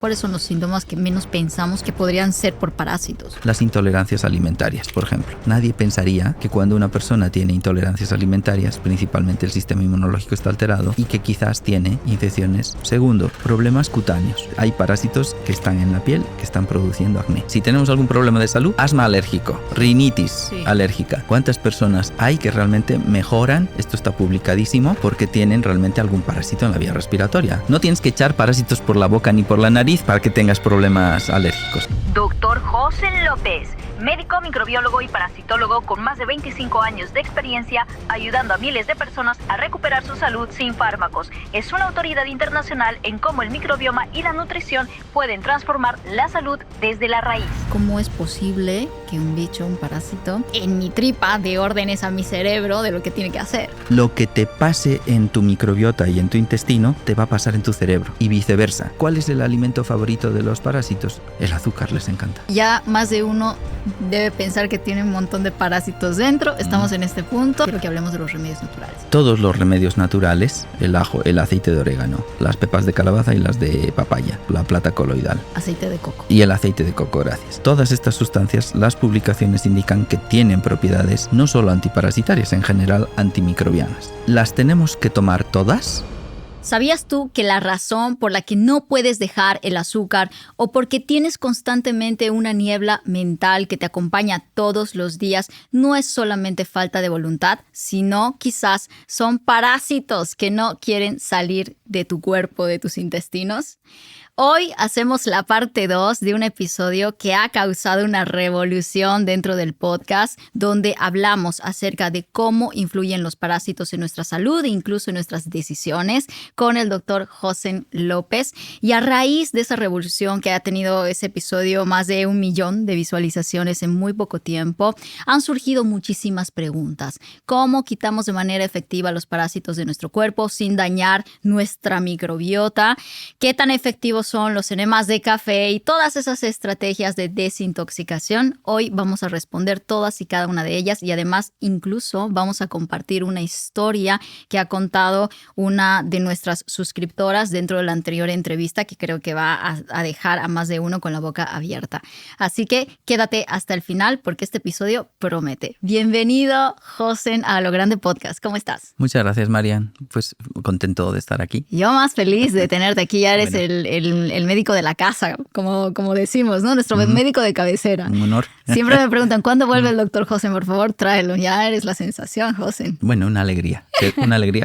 ¿Cuáles son los síntomas que menos pensamos que podrían ser por parásitos? Las intolerancias alimentarias, por ejemplo. Nadie pensaría que cuando una persona tiene intolerancias alimentarias, principalmente el sistema inmunológico está alterado y que quizás tiene infecciones. Segundo, problemas cutáneos. Hay parásitos que están en la piel que están produciendo acné. Si tenemos algún problema de salud, asma alérgico, rinitis alérgica. ¿Cuántas personas hay que realmente mejoran? Esto está publicadísimo porque tienen realmente algún parásito en la vía respiratoria. No tienes que echar parásitos por la boca ni por la nariz para que tengas problemas alérgicos. Doctor José López, médico, microbiólogo y parasitólogo con más de 25 años de experiencia ayudando a miles de personas a recuperar su salud sin fármacos. Es una autoridad internacional en cómo el microbioma y la nutrición pueden transformar la salud desde la raíz. ¿Cómo es posible que un bicho, un parásito, en mi tripa dé órdenes a mi cerebro de lo que tiene que hacer? Lo que te pase en tu microbiota y en tu intestino te va a pasar en tu cerebro y viceversa. ¿Cuál es el alimento favorito de los parásitos? El azúcar, les encanta. Ya más de uno debe pensar que tiene un montón de parásitos dentro. Estamos en este punto. Quiero que hablemos de los remedios naturales. Todos los remedios naturales, el ajo, el aceite de orégano, las pepas de calabaza y las de papaya, la plata coloidal. Aceite de coco. Y el aceite de coco, gracias. Todas estas sustancias, las publicaciones indican que tienen propiedades no solo antiparasitarias, en general antimicrobianas. ¿Las tenemos que tomar todas? ¿Sabías tú que la razón por la que no puedes dejar el azúcar o porque tienes constantemente una niebla mental que te acompaña todos los días no es solamente falta de voluntad, sino quizás son parásitos que no quieren salir de tu cuerpo, de tus intestinos? Hoy hacemos la parte 2 de un episodio que ha causado una revolución dentro del podcast, donde hablamos acerca de cómo influyen los parásitos en nuestra salud e incluso en nuestras decisiones con el doctor José López. Y a raíz de esa revolución que ha tenido ese episodio, más de 1 millón de visualizaciones en muy poco tiempo, han surgido muchísimas preguntas. ¿Cómo quitamos de manera efectiva los parásitos de nuestro cuerpo sin dañar nuestra microbiota? ¿Qué tan efectivos son los enemas de café y todas esas estrategias de desintoxicación? Hoy vamos a responder todas y cada una de ellas y además incluso vamos a compartir una historia que ha contado una de nuestras suscriptoras dentro de la anterior entrevista que creo que va a dejar a más de uno con la boca abierta. Así que quédate hasta el final porque este episodio promete. Bienvenido, José, a Lo Grande Podcast. ¿Cómo estás? Muchas gracias, Marian. Pues contento de estar aquí. Yo más feliz de tenerte aquí. Ya eres el médico de la casa, como decimos, ¿no? Nuestro médico de cabecera. Un honor. Siempre me preguntan, ¿cuándo vuelve el doctor José? Por favor, tráelo. Ya eres la sensación, José. Bueno, una alegría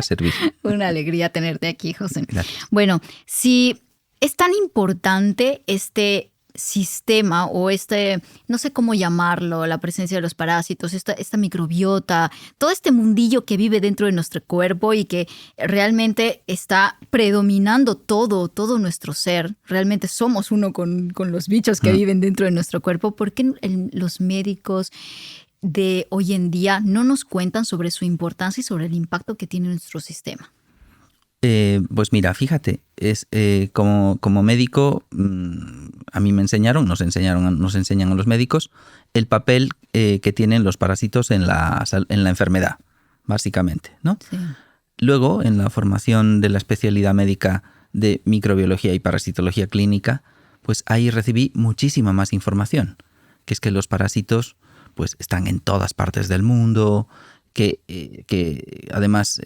servir. Una alegría tenerte aquí, José. Gracias. Bueno, si es tan importante este sistema o no sé cómo llamarlo, la presencia de los parásitos, esta microbiota, todo este mundillo que vive dentro de nuestro cuerpo y que realmente está predominando todo nuestro ser. Realmente somos uno con los bichos que viven dentro de nuestro cuerpo. ¿Por qué los médicos de hoy en día no nos cuentan sobre su importancia y sobre el impacto que tiene nuestro sistema? Pues mira, fíjate, es como médico, a mí nos enseñan a los médicos el papel que tienen los parásitos en la enfermedad, básicamente, ¿no? Sí. Luego, en la formación de la especialidad médica de microbiología y parasitología clínica, pues ahí recibí muchísima más información, que es que los parásitos pues están en todas partes del mundo, que además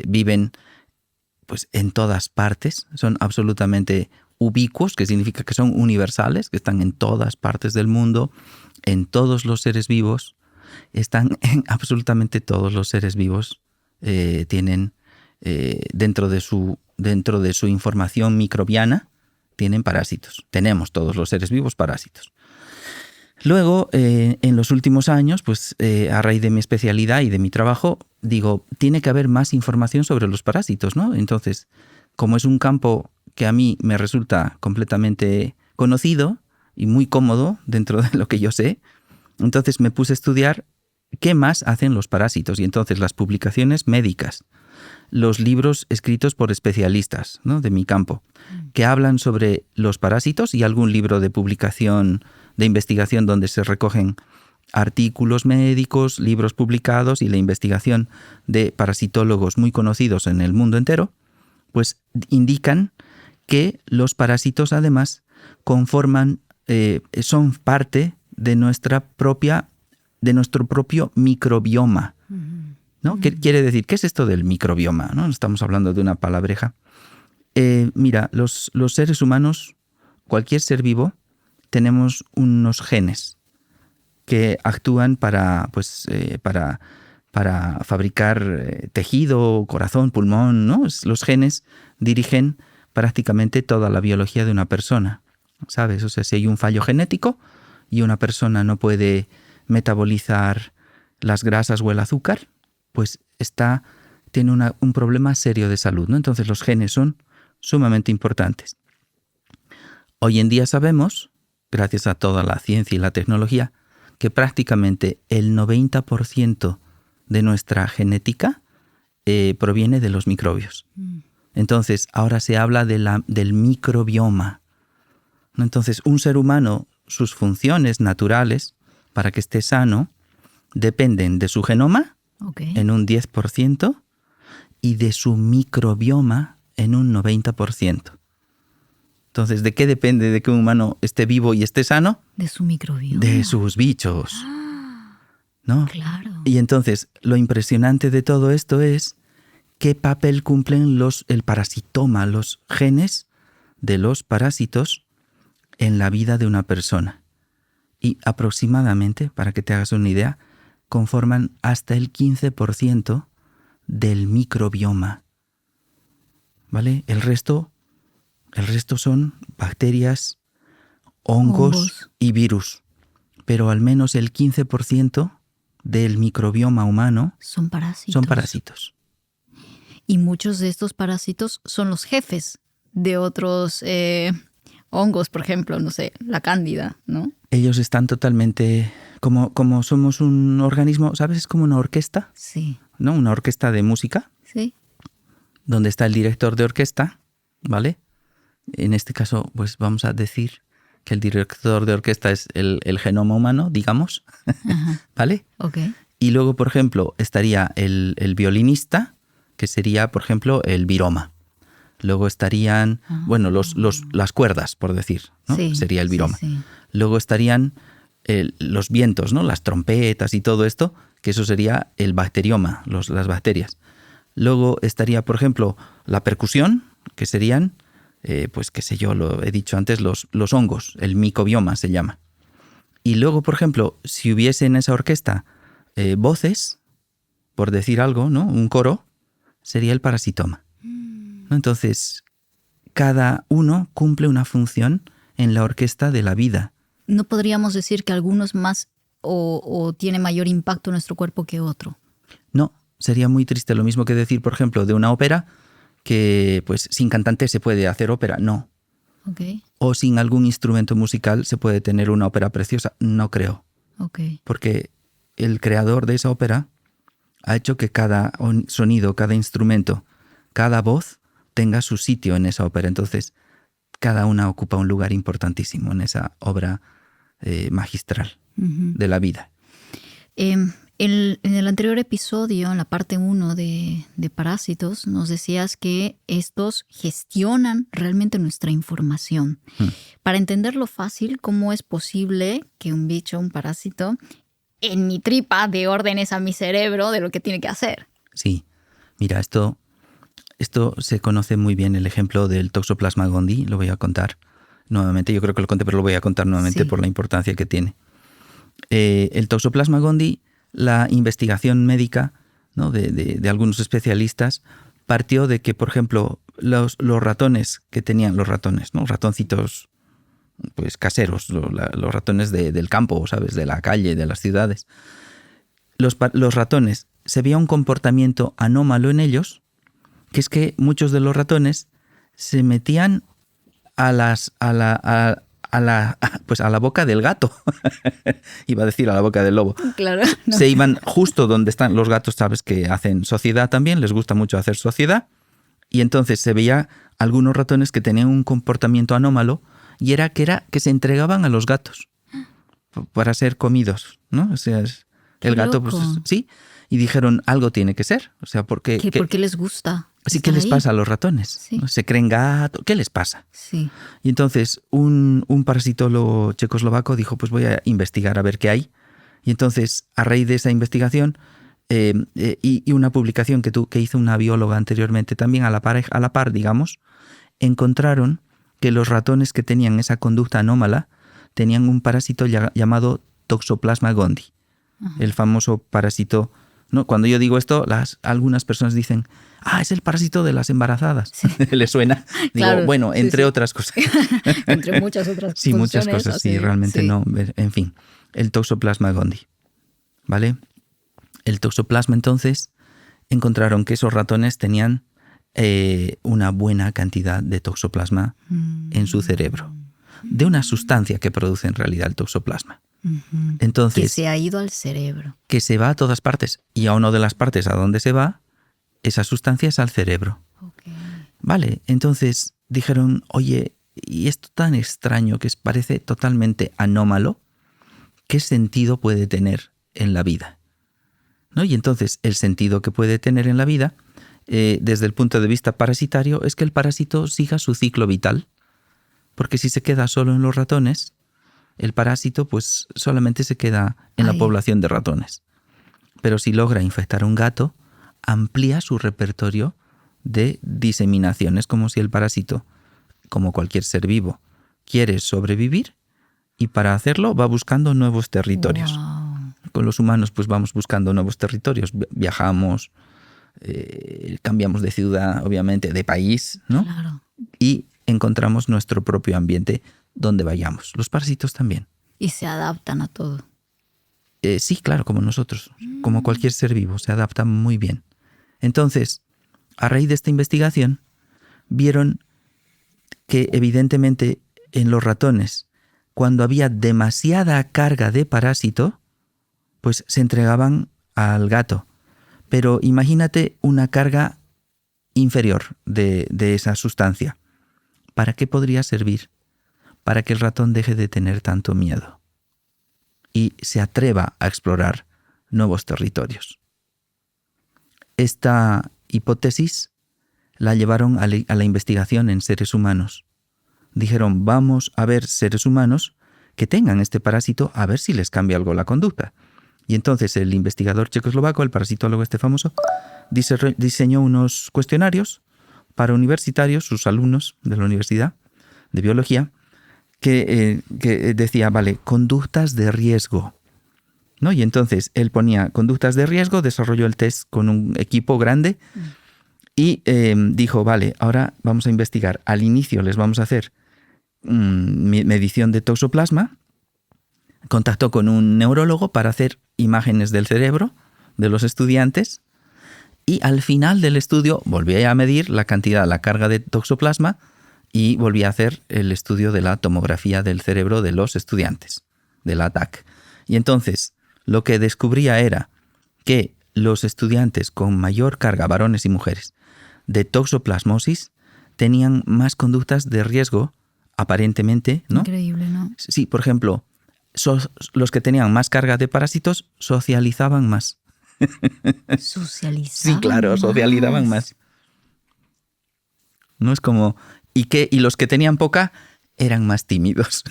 viven pues en todas partes, son absolutamente ubicuos, que significa que son universales, que están en todas partes del mundo, en todos los seres vivos, están en absolutamente todos los seres vivos, tienen dentro de su información microbiana, tienen parásitos. Tenemos todos los seres vivos parásitos. Luego, en los últimos años, pues a raíz de mi especialidad y de mi trabajo, digo, tiene que haber más información sobre los parásitos, ¿no? Entonces, como es un campo que a mí me resulta completamente conocido y muy cómodo dentro de lo que yo sé, entonces me puse a estudiar qué más hacen los parásitos. Y entonces las publicaciones médicas, los libros escritos por especialistas, ¿no?, de mi campo, que hablan sobre los parásitos y algún libro de publicación, de investigación donde se recogen artículos médicos, libros publicados y la investigación de parasitólogos muy conocidos en el mundo entero, pues indican que los parásitos además conforman, son parte de nuestro propio microbioma, ¿no? ¿Qué quiere decir? ¿Qué es esto del microbioma? ¿No? Estamos hablando de una palabreja. Mira, los seres humanos, cualquier ser vivo, tenemos unos genes que actúan para fabricar tejido, corazón, pulmón, ¿no? Los genes dirigen prácticamente toda la biología de una persona, ¿sabes? O sea, si hay un fallo genético y una persona no puede metabolizar las grasas o el azúcar, pues tiene un problema serio de salud, ¿no? Entonces los genes son sumamente importantes. Hoy en día sabemos, gracias a toda la ciencia y la tecnología, que prácticamente el 90% de nuestra genética proviene de los microbios. Entonces, ahora se habla del microbioma, ¿no? Entonces, un ser humano, sus funciones naturales para que esté sano dependen de su genoma en un 10% y de su microbioma en un 90%. Entonces, ¿de qué depende de que un humano esté vivo y esté sano? De su microbioma. De sus bichos. ¿No? Claro. Y entonces, lo impresionante de todo esto es qué papel cumplen el parasitoma, los genes de los parásitos en la vida de una persona. Y aproximadamente, para que te hagas una idea, conforman hasta el 15% del microbioma. ¿Vale? El resto son bacterias, hongos y virus. Pero al menos el 15% del microbioma humano son parásitos. Y muchos de estos parásitos son los jefes de otros hongos, por ejemplo, no sé, la cándida, ¿no? Ellos están totalmente... Como somos un organismo, ¿sabes? Es como una orquesta. Sí. ¿No? Una orquesta de música. Sí. Donde está el director de orquesta, ¿vale? En este caso, pues vamos a decir que el director de orquesta es el genoma humano, digamos. Ajá. ¿Vale? Ok. Y luego, por ejemplo, estaría el violinista, que sería, por ejemplo, el viroma. Luego estarían, las cuerdas, por decir, ¿no? Sí, sería el viroma. Sí. Luego estarían los vientos, ¿no? Las trompetas y todo esto, que eso sería el bacterioma, las bacterias. Luego estaría, por ejemplo, la percusión, que serían, pues qué sé yo, lo he dicho antes, los hongos, el micobioma se llama. Y luego, por ejemplo, si hubiese en esa orquesta voces, por decir algo, ¿no? Un coro, sería el parasitoma, ¿no? Entonces, cada uno cumple una función en la orquesta de la vida. ¿No podríamos decir que algunos más o tiene mayor impacto en nuestro cuerpo que otro? No, sería muy triste. Lo mismo que decir, por ejemplo, de una ópera, que pues sin cantante se puede hacer ópera. No. Okay. O sin algún instrumento musical se puede tener una ópera preciosa. No creo. Okay. Porque el creador de esa ópera ha hecho que cada sonido, cada instrumento, cada voz tenga su sitio en esa ópera. Entonces, cada una ocupa un lugar importantísimo en esa obra magistral de la vida. En el anterior episodio, en la parte 1 de Parásitos, nos decías que estos gestionan realmente nuestra información. Para entenderlo fácil, ¿cómo es posible que un bicho, un parásito, en mi tripa dé órdenes a mi cerebro de lo que tiene que hacer? Sí, mira, esto se conoce muy bien, el ejemplo del Toxoplasma gondii, lo voy a contar nuevamente. Yo creo que lo conté, pero lo voy a contar nuevamente por la importancia que tiene. El Toxoplasma gondii, la investigación médica, ¿no? de algunos especialistas partió de que, por ejemplo, los ratones que tenían, los ratones, ¿no? Ratoncitos pues caseros, los ratones del campo, ¿sabes? De la calle, de las ciudades. Los ratones, se veía un comportamiento anómalo en ellos, que es que muchos de los ratones se metían a la boca del gato. Iba a decir a la boca del lobo. Claro. No. Se iban justo donde están los gatos, sabes que hacen sociedad también, les gusta mucho hacer sociedad. Y entonces se veía algunos ratones que tenían un comportamiento anómalo y era que se entregaban a los gatos para ser comidos, ¿no? O sea, el gato, pues sí. Y dijeron, algo tiene que ser. O sea, ¿por qué? ¿Por qué les gusta? Sí, ¿qué les pasa a los ratones? Sí. ¿No? ¿Se creen gatos? ¿Qué les pasa? Sí. Y entonces un parasitólogo checoslovaco dijo, pues voy a investigar a ver qué hay. Y entonces, a raíz de esa investigación y una publicación que hizo una bióloga anteriormente también a la par, digamos, encontraron que los ratones que tenían esa conducta anómala tenían un parásito llamado Toxoplasma gondii, el famoso parásito, ¿no? Cuando yo digo esto, algunas personas dicen, es el parásito de las embarazadas. Sí. ¿Le suena? Digo, claro, bueno, entre otras cosas. Entre muchas otras cosas. Sí, muchas cosas, sí, realmente sí. No. En fin, el Toxoplasma gondii, ¿vale? El Toxoplasma, entonces, encontraron que esos ratones tenían una buena cantidad de Toxoplasma en su cerebro, de una sustancia que produce en realidad el Toxoplasma. Entonces, que se ha ido al cerebro. Que se va a todas partes. Y a una de las partes a donde se va, esa sustancia es al cerebro. Okay. Vale, entonces dijeron, oye, y esto tan extraño que parece totalmente anómalo, ¿qué sentido puede tener en la vida? ¿No? Y entonces el sentido que puede tener en la vida, desde el punto de vista parasitario, es que el parásito siga su ciclo vital. Porque si se queda solo en los ratones, el parásito pues solamente se queda en la población de ratones. Pero si logra infectar a un gato, amplía su repertorio de diseminación. Es como si el parásito, como cualquier ser vivo, quiere sobrevivir y para hacerlo va buscando nuevos territorios. Wow. Con los humanos pues vamos buscando nuevos territorios. Viajamos, cambiamos de ciudad, obviamente, de país, ¿no? Claro. Y encontramos nuestro propio ambiente donde vayamos. Los parásitos también. Y se adaptan a todo. Sí, claro, como nosotros, como cualquier ser vivo, se adaptan muy bien. Entonces, a raíz de esta investigación, vieron que evidentemente en los ratones, cuando había demasiada carga de parásito, pues se entregaban al gato. Pero imagínate una carga inferior de esa sustancia. ¿Para qué podría servir? Para que el ratón deje de tener tanto miedo y se atreva a explorar nuevos territorios. Esta hipótesis la llevaron a la investigación en seres humanos. Dijeron, vamos a ver seres humanos que tengan este parásito a ver si les cambia algo la conducta. Y entonces el investigador checoslovaco, el parasitólogo este famoso, diseñó unos cuestionarios para universitarios, sus alumnos de la universidad de biología, que decía, vale, conductas de riesgo, ¿no? Y entonces él ponía conductas de riesgo, desarrolló el test con un equipo grande y dijo, vale, ahora vamos a investigar. Al inicio les vamos a hacer medición de toxoplasma. Contactó con un neurólogo para hacer imágenes del cerebro de los estudiantes y al final del estudio volví a medir la carga de toxoplasma y volví a hacer el estudio de la tomografía del cerebro de los estudiantes, de la TAC. Y entonces lo que descubría era que los estudiantes con mayor carga, varones y mujeres, de toxoplasmosis tenían más conductas de riesgo, aparentemente, ¿no? Increíble, ¿no? Sí, por ejemplo, los que tenían más carga de parásitos socializaban más. Socializaban. Sí, claro, socializaban más. No es como... Y los que tenían poca eran más tímidos.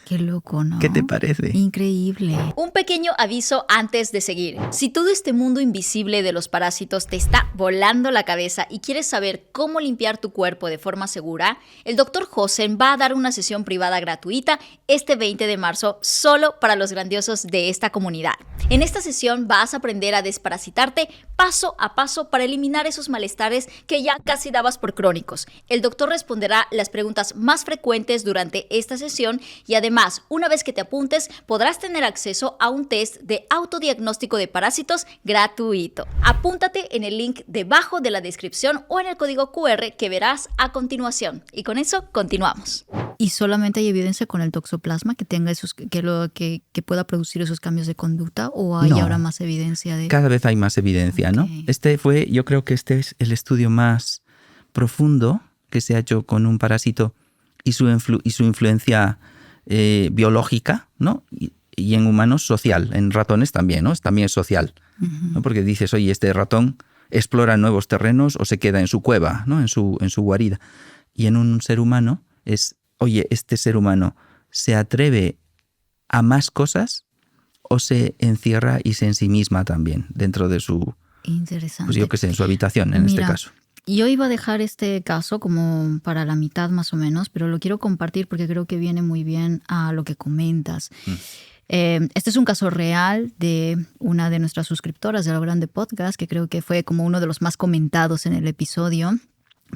Qué loco, ¿no? ¿Qué te parece? Increíble. Un pequeño aviso antes de seguir. Si todo este mundo invisible de los parásitos te está volando la cabeza y quieres saber cómo limpiar tu cuerpo de forma segura, el Dr. Hosen va a dar una sesión privada gratuita este 20 de marzo solo para los grandiosos de esta comunidad. En esta sesión vas a aprender a desparasitarte paso a paso para eliminar esos malestares que ya casi dabas por crónicos. El doctor responderá las preguntas más frecuentes durante esta sesión y además, una vez que te apuntes, podrás tener acceso a un test de autodiagnóstico de parásitos gratuito. Apúntate en el link debajo de la descripción o en el código QR que verás a continuación. Y con eso, continuamos. ¿Y solamente hay evidencia con el toxoplasma que tenga esos, que pueda producir esos cambios de conducta? ¿O hay ahora más evidencia de...? Cada vez hay más evidencia, ¿no? Yo creo que este es el estudio más profundo que se ha hecho con un parásito y su influencia biológica, ¿no? y en humanos social, en ratones también, ¿no? También es social, ¿no? Porque dices, oye, este ratón explora nuevos terrenos o se queda en su cueva, ¿no? En su guarida. Y en un ser humano es, oye, este ser humano se atreve a más cosas o se encierra y se ensimisma también dentro de su, interesante. pues yo qué sé, en su habitación en este caso. Yo iba a dejar este caso como para la mitad más o menos, pero lo quiero compartir porque creo que viene muy bien a lo que comentas. Este es un caso real de una de nuestras suscriptoras de Lo Grande Podcast, que creo que fue como uno de los más comentados en el episodio,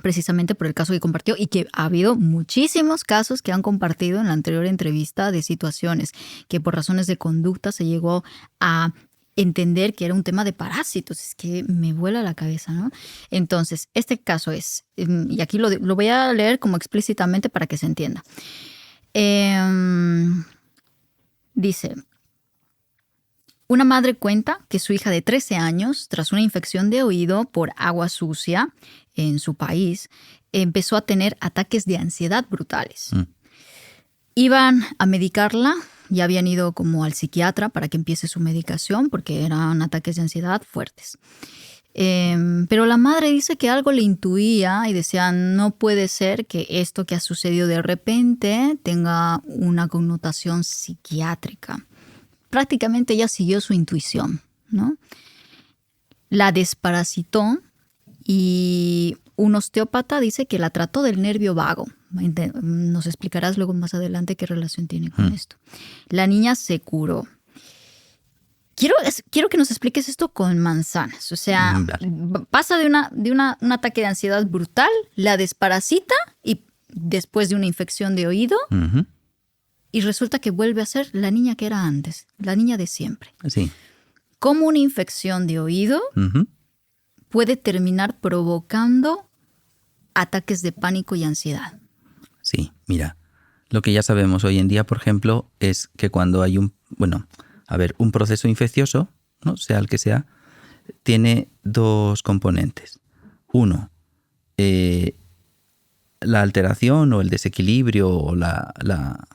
precisamente por el caso que compartió, y que ha habido muchísimos casos que han compartido en la anterior entrevista de situaciones que por razones de conducta se llegó a entender que era un tema de parásitos. Es que me vuela la cabeza, ¿no? Entonces, este caso es, y aquí lo voy a leer como explícitamente para que se entienda. Dice, una madre cuenta que su hija de 13 años, tras una infección de oído por agua sucia en su país, empezó a tener ataques de ansiedad brutales. Iban a medicarla, ya habían ido como al psiquiatra para que empiece su medicación porque eran ataques de ansiedad fuertes. Pero la madre dice que algo le intuía y decía, no puede ser que esto que ha sucedido de repente tenga una connotación psiquiátrica. Prácticamente ella siguió su intuición, ¿no? La desparasitó y un osteópata dice que la trató del nervio vago. Nos explicarás luego más adelante qué relación tiene con esto. La niña se curó. Quiero que nos expliques esto con manzanas. O sea, pasa de un ataque de ansiedad brutal, la desparasita y después de una infección de oído, y resulta que vuelve a ser la niña que era antes, la niña de siempre. Sí. ¿Cómo una infección de oído puede terminar provocando ataques de pánico y ansiedad? Sí, mira, lo que ya sabemos hoy en día, por ejemplo, es que cuando hay un proceso infeccioso, ¿no? Sea el que sea, tiene dos componentes. Uno, la alteración o el desequilibrio o la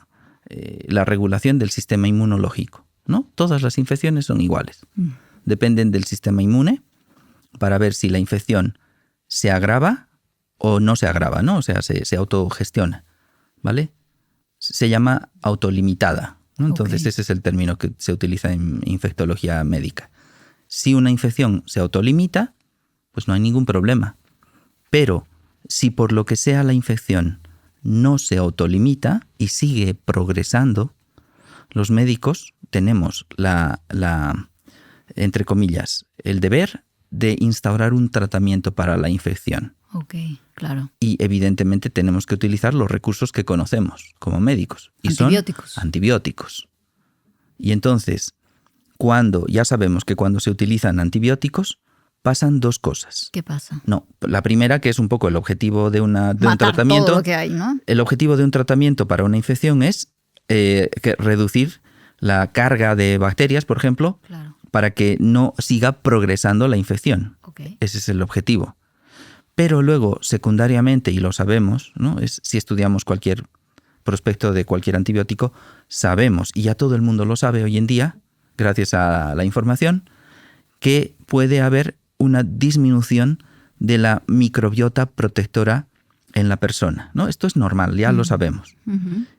regulación del sistema inmunológico, ¿no? Todas las infecciones son iguales. Dependen del sistema inmune para ver si la infección se agrava o no se agrava, ¿no? O sea, se autogestiona, ¿vale? Se llama autolimitada, ¿no? Entonces ese es el término que se utiliza en infectología médica. Si una infección se autolimita, pues no hay ningún problema. Pero si por lo que sea la infección no se autolimita y sigue progresando, los médicos tenemos entre comillas, el deber de instaurar un tratamiento para la infección. Ok, claro. Y evidentemente tenemos que utilizar los recursos que conocemos como médicos. Y antibióticos. Son antibióticos. Y entonces, ya sabemos que cuando se utilizan antibióticos, pasan dos cosas. ¿Qué pasa? No, la primera, que es un poco el objetivo de un tratamiento. Todo lo que hay, ¿no? El objetivo de un tratamiento para una infección es reducir la carga de bacterias, por ejemplo, para que no siga progresando la infección. Ese es el objetivo. Pero luego, secundariamente, y lo sabemos, ¿no? Si estudiamos cualquier prospecto de cualquier antibiótico, sabemos, y ya todo el mundo lo sabe hoy en día, gracias a la información, que puede haber una disminución de la microbiota protectora en la persona, ¿no? Esto es normal, ya lo sabemos.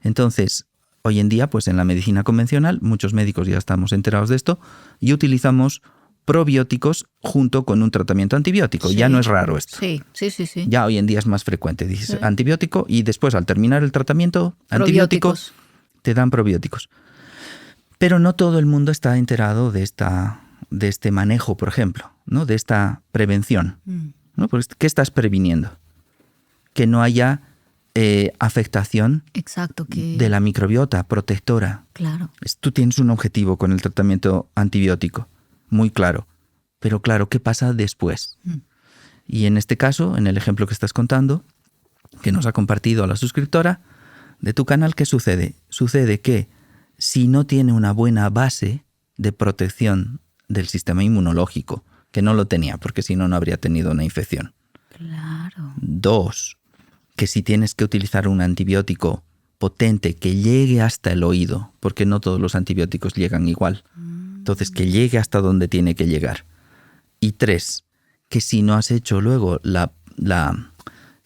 Entonces, hoy en día, pues en la medicina convencional, muchos médicos ya estamos enterados de esto y utilizamos probióticos junto con un tratamiento antibiótico. Sí. Ya no es raro esto. Sí. Ya hoy en día es más frecuente. Dices antibiótico y después al terminar el tratamiento antibiótico te dan probióticos. Pero no todo el mundo está enterado de este manejo, por ejemplo, ¿no? De esta prevención, ¿no? Pues, ¿qué estás previniendo? Que no haya afectación de la microbiota protectora. Claro. Tú tienes un objetivo con el tratamiento antibiótico, muy claro. Pero claro, ¿qué pasa después? Y en este caso, en el ejemplo que estás contando, que nos ha compartido la suscriptora de tu canal, ¿qué sucede? Sucede que si no tiene una buena base de protección del sistema inmunológico, que no lo tenía, porque si no, no habría tenido una infección. Claro. 2, que si tienes que utilizar un antibiótico potente, que llegue hasta el oído, porque no todos los antibióticos llegan igual. Entonces, que llegue hasta donde tiene que llegar. Y 3, que si no has hecho luego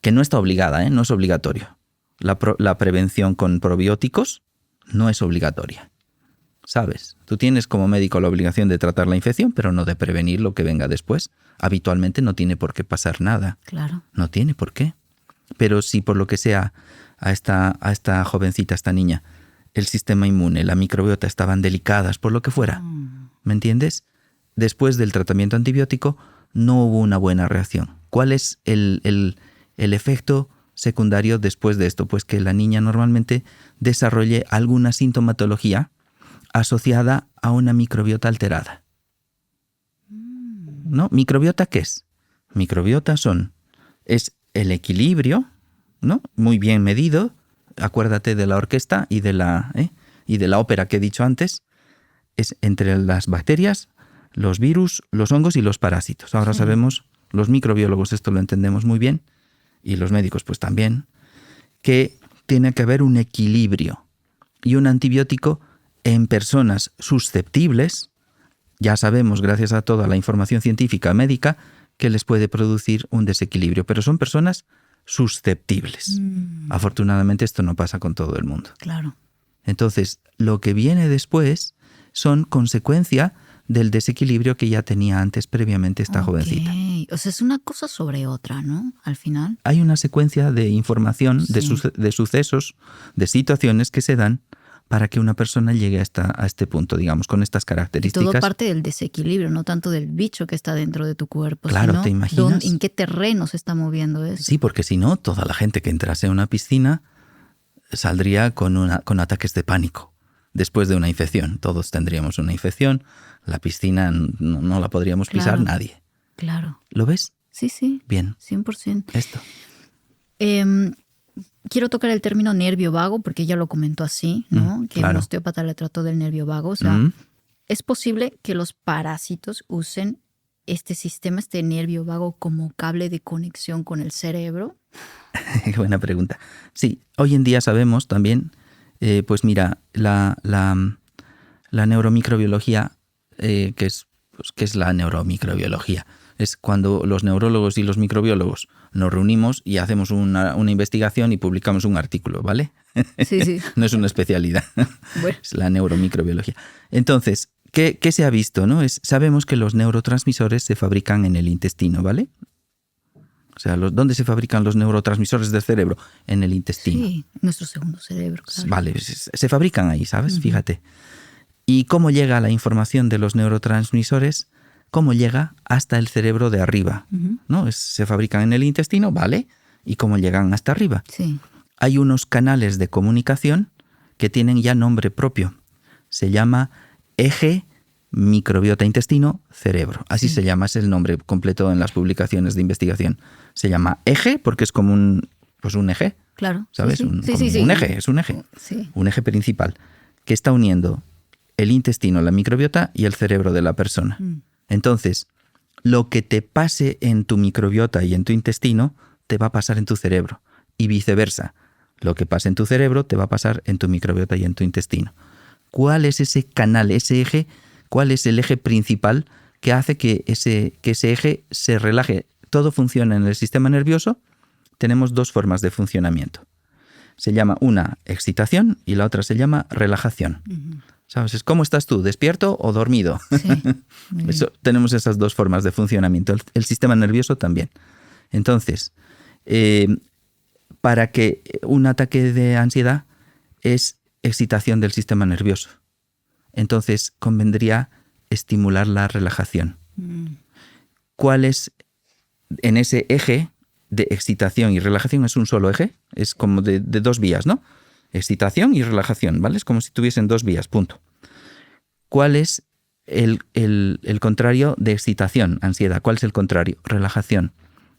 que no está obligada, no es obligatorio. La prevención con probióticos no es obligatoria. ¿Sabes? Tú tienes como médico la obligación de tratar la infección, pero no de prevenir lo que venga después. Habitualmente no tiene por qué pasar nada. Claro. No tiene por qué. Pero si por lo que sea a esta jovencita, a esta niña, el sistema inmune, la microbiota estaban delicadas por lo que fuera, ¿me entiendes? Después del tratamiento antibiótico no hubo una buena reacción. ¿Cuál es el efecto secundario después de esto? Pues que la niña normalmente desarrolle alguna sintomatología asociada a una microbiota alterada. ¿No? ¿Microbiota qué es? Microbiota es el equilibrio, ¿no? Muy bien medido. Acuérdate de la orquesta y de la ópera que he dicho antes. Es entre las bacterias, los virus, los hongos y los parásitos. Ahora sabemos, los microbiólogos esto lo entendemos muy bien, y los médicos pues también, que tiene que haber un equilibrio. Y un antibiótico en personas susceptibles, ya sabemos gracias a toda la información científica médica que les puede producir un desequilibrio, pero son personas susceptibles. Afortunadamente esto no pasa con todo el mundo. Claro. Entonces, lo que viene después son consecuencia del desequilibrio que ya tenía antes previamente esta jovencita. O sea, es una cosa sobre otra, ¿no? Al final. Hay una secuencia de información, de sucesos, de situaciones que se dan para que una persona llegue a este punto, digamos, con estas características. Y todo parte del desequilibrio, no tanto del bicho que está dentro de tu cuerpo. Claro, sino ¿te imaginas? ¿En qué terreno se está moviendo eso? Sí, porque si no, toda la gente que entrase en una piscina saldría con ataques de pánico después de una infección. Todos tendríamos una infección, la piscina no la podríamos pisar nadie. Claro. ¿Lo ves? Sí. Bien. 100%. Esto. Quiero tocar el término nervio vago porque ella lo comentó así, ¿no? Que claro. el osteópata le trató del nervio vago. O sea, ¿es posible que los parásitos usen este sistema, este nervio vago, como cable de conexión con el cerebro? Buena pregunta. Sí, hoy en día sabemos también, pues mira, la neuromicrobiología, ¿qué es la neuromicrobiología? Es cuando los neurólogos y los microbiólogos nos reunimos y hacemos una investigación y publicamos un artículo, ¿vale? Sí. No es una especialidad, Bueno. Es la neuromicrobiología. Entonces, ¿qué se ha visto, no? Sabemos que los neurotransmisores se fabrican en el intestino, ¿vale? O sea, ¿dónde se fabrican los neurotransmisores del cerebro? En el intestino. Sí, nuestro segundo cerebro, claro. Vale, se fabrican ahí, ¿sabes? Fíjate. ¿Y cómo llega la información de los neurotransmisores? ¿Cómo llega hasta el cerebro de arriba? ¿No? Se fabrican en el intestino, ¿vale? ¿Y cómo llegan hasta arriba? Sí. Hay unos canales de comunicación que tienen ya nombre propio. Se llama eje microbiota intestino-cerebro. Así se llama, es el nombre completo en las publicaciones de investigación. Se llama eje porque es como un eje. Claro. ¿Sabes? Sí. Un eje, es un eje. Sí. Un eje principal que está uniendo el intestino, la microbiota y el cerebro de la persona. Entonces, lo que te pase en tu microbiota y en tu intestino te va a pasar en tu cerebro y viceversa. Lo que pasa en tu cerebro te va a pasar en tu microbiota y en tu intestino. ¿Cuál es ese canal, ese eje? ¿Cuál es el eje principal que hace que ese eje se relaje? Todo funciona en el sistema nervioso. Tenemos dos formas de funcionamiento. Se llama una excitación y la otra se llama relajación. ¿Sabes? ¿Cómo estás tú? ¿Despierto o dormido? Sí. Tenemos esas dos formas de funcionamiento. El sistema nervioso también. Entonces, para que un ataque de ansiedad es excitación del sistema nervioso. Entonces, convendría estimular la relajación. ¿Cuál es en ese eje de excitación y relajación? Es un solo eje, es como de dos vías, ¿no? Excitación y relajación, ¿vale? Es como si tuviesen dos vías, punto. ¿Cuál es el contrario de excitación, ansiedad? ¿Cuál es el contrario? Relajación.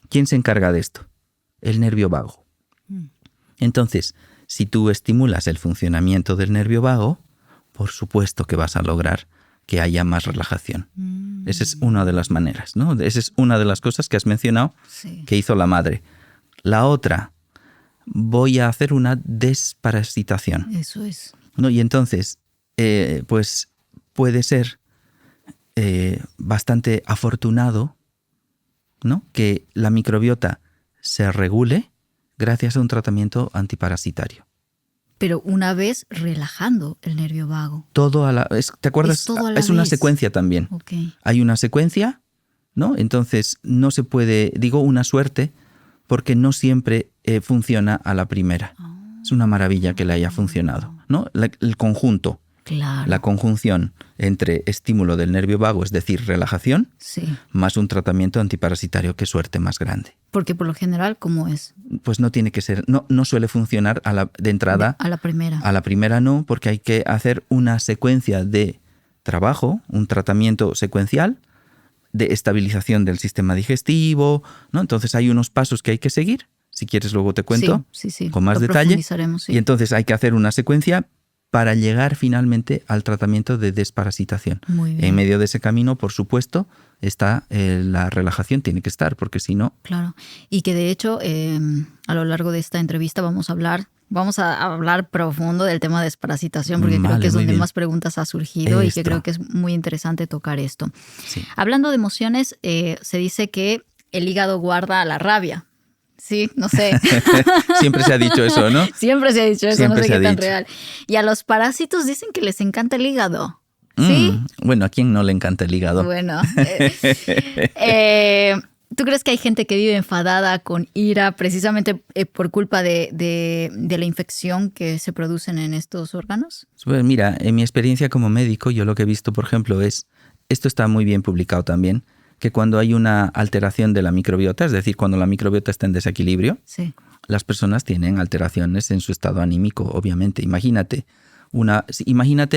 ¿Quién se encarga de esto? El nervio vago. Entonces, si tú estimulas el funcionamiento del nervio vago, por supuesto que vas a lograr que haya más relajación. Esa es una de las maneras, ¿no? Esa es una de las cosas que has mencionado que hizo la madre. La otra, voy a hacer una desparasitación. Eso es. ¿No? Y entonces, pues puede ser bastante afortunado, ¿no?, que la microbiota se regule gracias a un tratamiento antiparasitario. Pero una vez relajando el nervio vago. ¿Te acuerdas? Es una secuencia también. Okay. Hay una secuencia, ¿no? Entonces no se puede, digo una suerte, porque no siempre funciona a la primera. Es una maravilla que le haya funcionado, ¿no? El conjunto, claro, la conjunción entre estímulo del nervio vago, es decir, relajación, sí, más un tratamiento antiparasitario. Qué suerte más grande. Porque por lo general, ¿cómo es? Pues no tiene que ser, no suele funcionar de entrada. A la primera. A la primera no, porque hay que hacer una secuencia de trabajo, un tratamiento secuencial de estabilización del sistema digestivo, ¿no? Entonces hay unos pasos que hay que seguir. Si quieres luego te cuento sí. con más detalle. Sí. Y entonces hay que hacer una secuencia para llegar finalmente al tratamiento de desparasitación. Muy bien. En medio de ese camino, por supuesto, está la relajación, tiene que estar, porque si no... Claro, y que de hecho a lo largo de esta entrevista vamos a hablar profundo del tema de desparasitación, porque creo que es donde más preguntas ha surgido y que creo que es muy interesante tocar esto. Sí. Hablando de emociones, se dice que el hígado guarda la rabia. Sí, no sé. Siempre se ha dicho eso, ¿no? Siempre se ha dicho eso, Siempre no sé qué tan real. Y a los parásitos dicen que les encanta el hígado. ¿Sí? Bueno, ¿a quién no le encanta el hígado? Bueno. ¿Tú crees que hay gente que vive enfadada, con ira, precisamente por culpa de la infección que se producen en estos órganos? Pues mira, en mi experiencia como médico, yo lo que he visto, por ejemplo, esto está muy bien publicado también, que cuando hay una alteración de la microbiota, es decir, cuando la microbiota está en desequilibrio, sí, las personas tienen alteraciones en su estado anímico, obviamente. Imagínate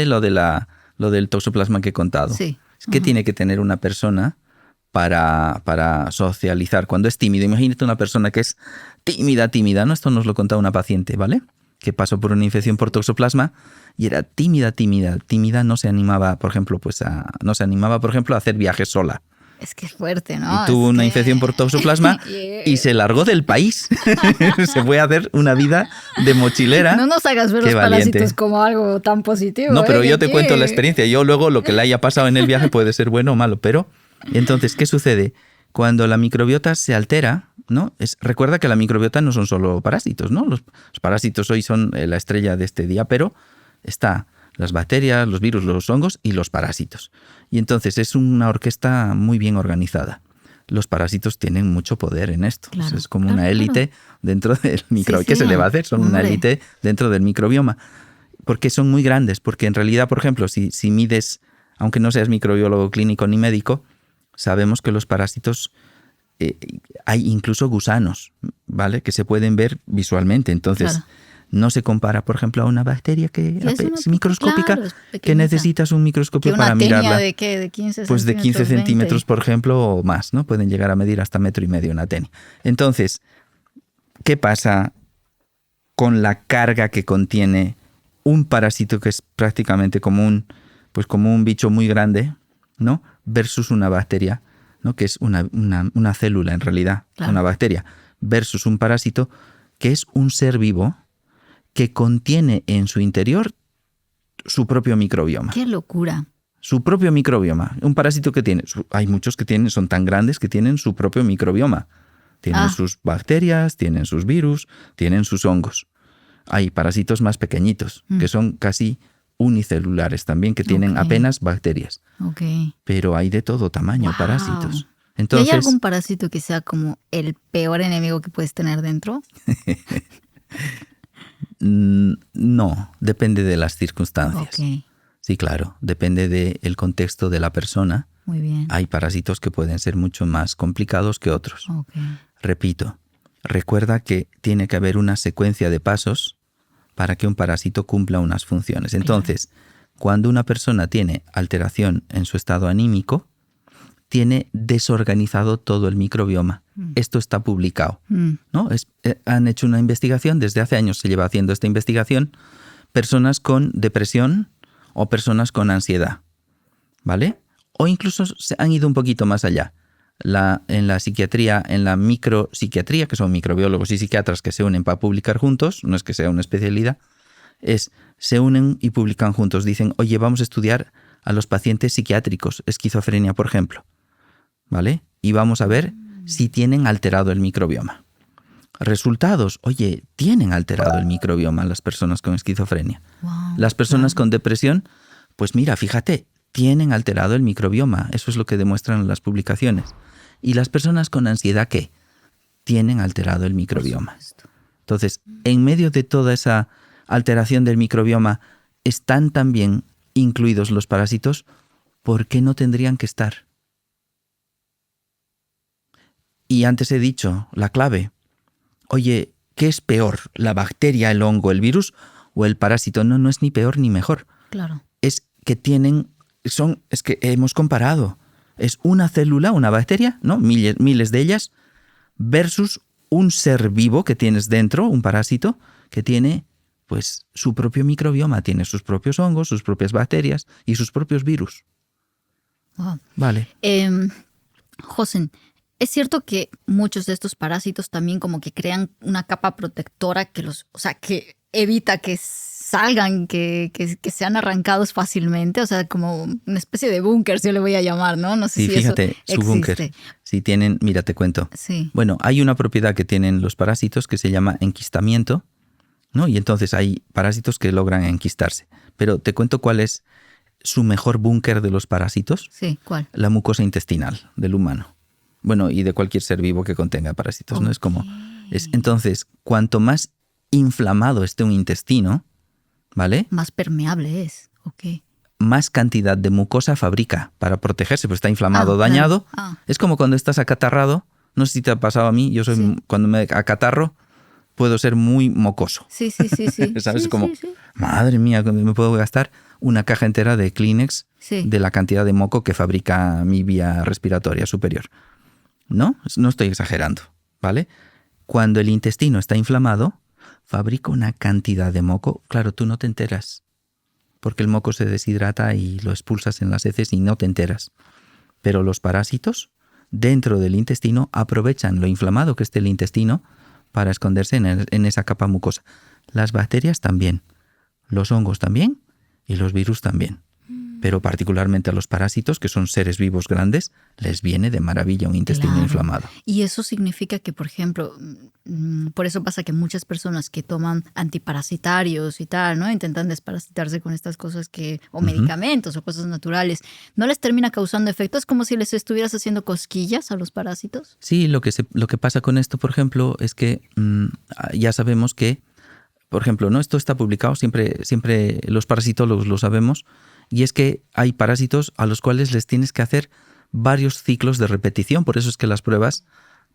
lo del toxoplasma que he contado. Sí. ¿Qué tiene que tener una persona para socializar cuando es tímida? Imagínate una persona que es tímida, ¿no? Esto nos lo contaba una paciente, ¿vale? Que pasó por una infección por toxoplasma y era tímida, no se animaba, por ejemplo, a hacer viajes sola. Es que es fuerte, ¿no? Y tuvo una infección por toxoplasma y se largó del país. Se fue a hacer una vida de mochilera. No nos hagas ver los parásitos como algo tan positivo. No, pero yo te cuento la experiencia. Yo luego lo que le haya pasado en el viaje puede ser bueno o malo. Pero entonces, ¿qué sucede? Cuando la microbiota se altera, ¿no? Recuerda que la microbiota no son solo parásitos, ¿no? Los parásitos hoy son la estrella de este día, pero está las bacterias, los virus, los hongos y los parásitos. Y entonces es una orquesta muy bien organizada. Los parásitos tienen mucho poder en esto. Claro, es como una élite dentro del microbioma. ¿Qué se le va a hacer? Son una élite dentro del microbioma. Porque son muy grandes. Porque en realidad, por ejemplo, si mides, aunque no seas microbiólogo clínico ni médico, sabemos que los parásitos, hay incluso gusanos, ¿vale? Que se pueden ver visualmente. Entonces, claro, no se compara, por ejemplo, a una bacteria que es microscópica, claro, que necesitas un microscopio para mirarla. ¿De qué? ¿De 15 pues de 15 centímetros, por ejemplo, o más, ¿no? Pueden llegar a medir hasta 1,5 metros una tenia. Entonces, ¿qué pasa con la carga que contiene un parásito que es prácticamente como un bicho muy grande, ¿no? Versus una bacteria, ¿no? Que es una célula en realidad, claro, una bacteria, versus un parásito que es un ser vivo que contiene en su interior su propio microbioma. ¡Qué locura! Su propio microbioma. Un parásito que tiene, hay muchos que son tan grandes que tienen su propio microbioma. Tienen sus bacterias, tienen sus virus, tienen sus hongos. Hay parásitos más pequeñitos, que son casi unicelulares también, que tienen apenas bacterias. Pero hay de todo tamaño parásitos. Entonces, ¿hay algún parásito que sea como el peor enemigo que puedes tener dentro? No, depende de las circunstancias. Sí, claro, depende del contexto de la persona. Muy bien. Hay parásitos que pueden ser mucho más complicados que otros. Repito, recuerda que tiene que haber una secuencia de pasos para que un parásito cumpla unas funciones. Entonces, cuando una persona tiene alteración en su estado anímico, tiene desorganizado todo el microbioma. Esto está publicado, ¿no? Han hecho una investigación, desde hace años se lleva haciendo esta investigación, personas con depresión o personas con ansiedad, ¿vale? O incluso se han ido un poquito más allá. en la psiquiatría, en la micropsiquiatría, que son microbiólogos y psiquiatras que se unen para publicar juntos, no es que sea una especialidad, se unen y publican juntos. Dicen, oye, vamos a estudiar a los pacientes psiquiátricos, esquizofrenia, por ejemplo, ¿vale? Y vamos a ver si tienen alterado el microbioma. Resultados, oye, tienen alterado el microbioma las personas con esquizofrenia. Wow, las personas con depresión, pues mira, fíjate, tienen alterado el microbioma. Eso es lo que demuestran las publicaciones. ¿Y las personas con ansiedad qué? Tienen alterado el microbioma. Entonces, en medio de toda esa alteración del microbioma, ¿están también incluidos los parásitos? ¿Por qué no tendrían que estar? Y antes he dicho, la clave. Oye, ¿qué es peor? ¿La bacteria, el hongo, el virus o el parásito? No es ni peor ni mejor. Claro. Es que es que hemos comparado. Es una célula, una bacteria, ¿no? Miles de ellas, versus un ser vivo que tienes dentro, un parásito, que tiene pues su propio microbioma, tiene sus propios hongos, sus propias bacterias y sus propios virus. Wow. Vale. Josen, es cierto que muchos de estos parásitos también como que crean una capa protectora que que evita que salgan, que sean arrancados fácilmente, o sea, como una especie de búnker, yo le voy a llamar, ¿no? No sé Sí, si fíjate, eso su existe. búnker. Si tienen, mira, te cuento. Sí. Bueno, hay una propiedad que tienen los parásitos que se llama enquistamiento, ¿no? Y entonces hay parásitos que logran enquistarse. Pero te cuento cuál es su mejor búnker de los parásitos. Sí, ¿cuál? La mucosa intestinal del humano. Bueno, y de cualquier ser vivo que contenga parásitos, ¿no? Es como... Entonces, cuanto más inflamado esté un intestino, ¿vale? Más permeable es, ok. Más cantidad de mucosa fabrica para protegerse, pues está inflamado, Claro. dañado. Ah. Es como cuando estás acatarrado. No sé si te ha pasado a mí. Yo soy Sí. Cuando me acatarro, puedo ser muy mocoso. Sí. ¿Sabes? Sí, Como, sí. madre mía, me puedo gastar una caja entera de Kleenex Sí. de la cantidad de moco que fabrica mi vía respiratoria superior. ¿No? No estoy exagerando, ¿vale? Cuando el intestino está inflamado, fabrica una cantidad de moco. Claro, tú no te enteras, porque el moco se deshidrata y lo expulsas en las heces y no te enteras. Pero los parásitos, dentro del intestino, aprovechan lo inflamado que esté el intestino para esconderse en esa capa mucosa. Las bacterias también, los hongos también y los virus también. Pero particularmente a los parásitos, que son seres vivos grandes, les viene de maravilla un intestino Claro. inflamado. Y eso significa que, por ejemplo, por eso pasa que muchas personas que toman antiparasitarios y tal, ¿no? Intentan desparasitarse con estas cosas o medicamentos o cosas naturales, ¿no les termina causando efectos como si les estuvieras haciendo cosquillas a los parásitos? Sí, lo que pasa con esto, por ejemplo, es que ya sabemos que, por ejemplo, ¿no? Esto está publicado, siempre los parasitólogos lo sabemos, y es que hay parásitos a los cuales les tienes que hacer varios ciclos de repetición. Por eso es que las pruebas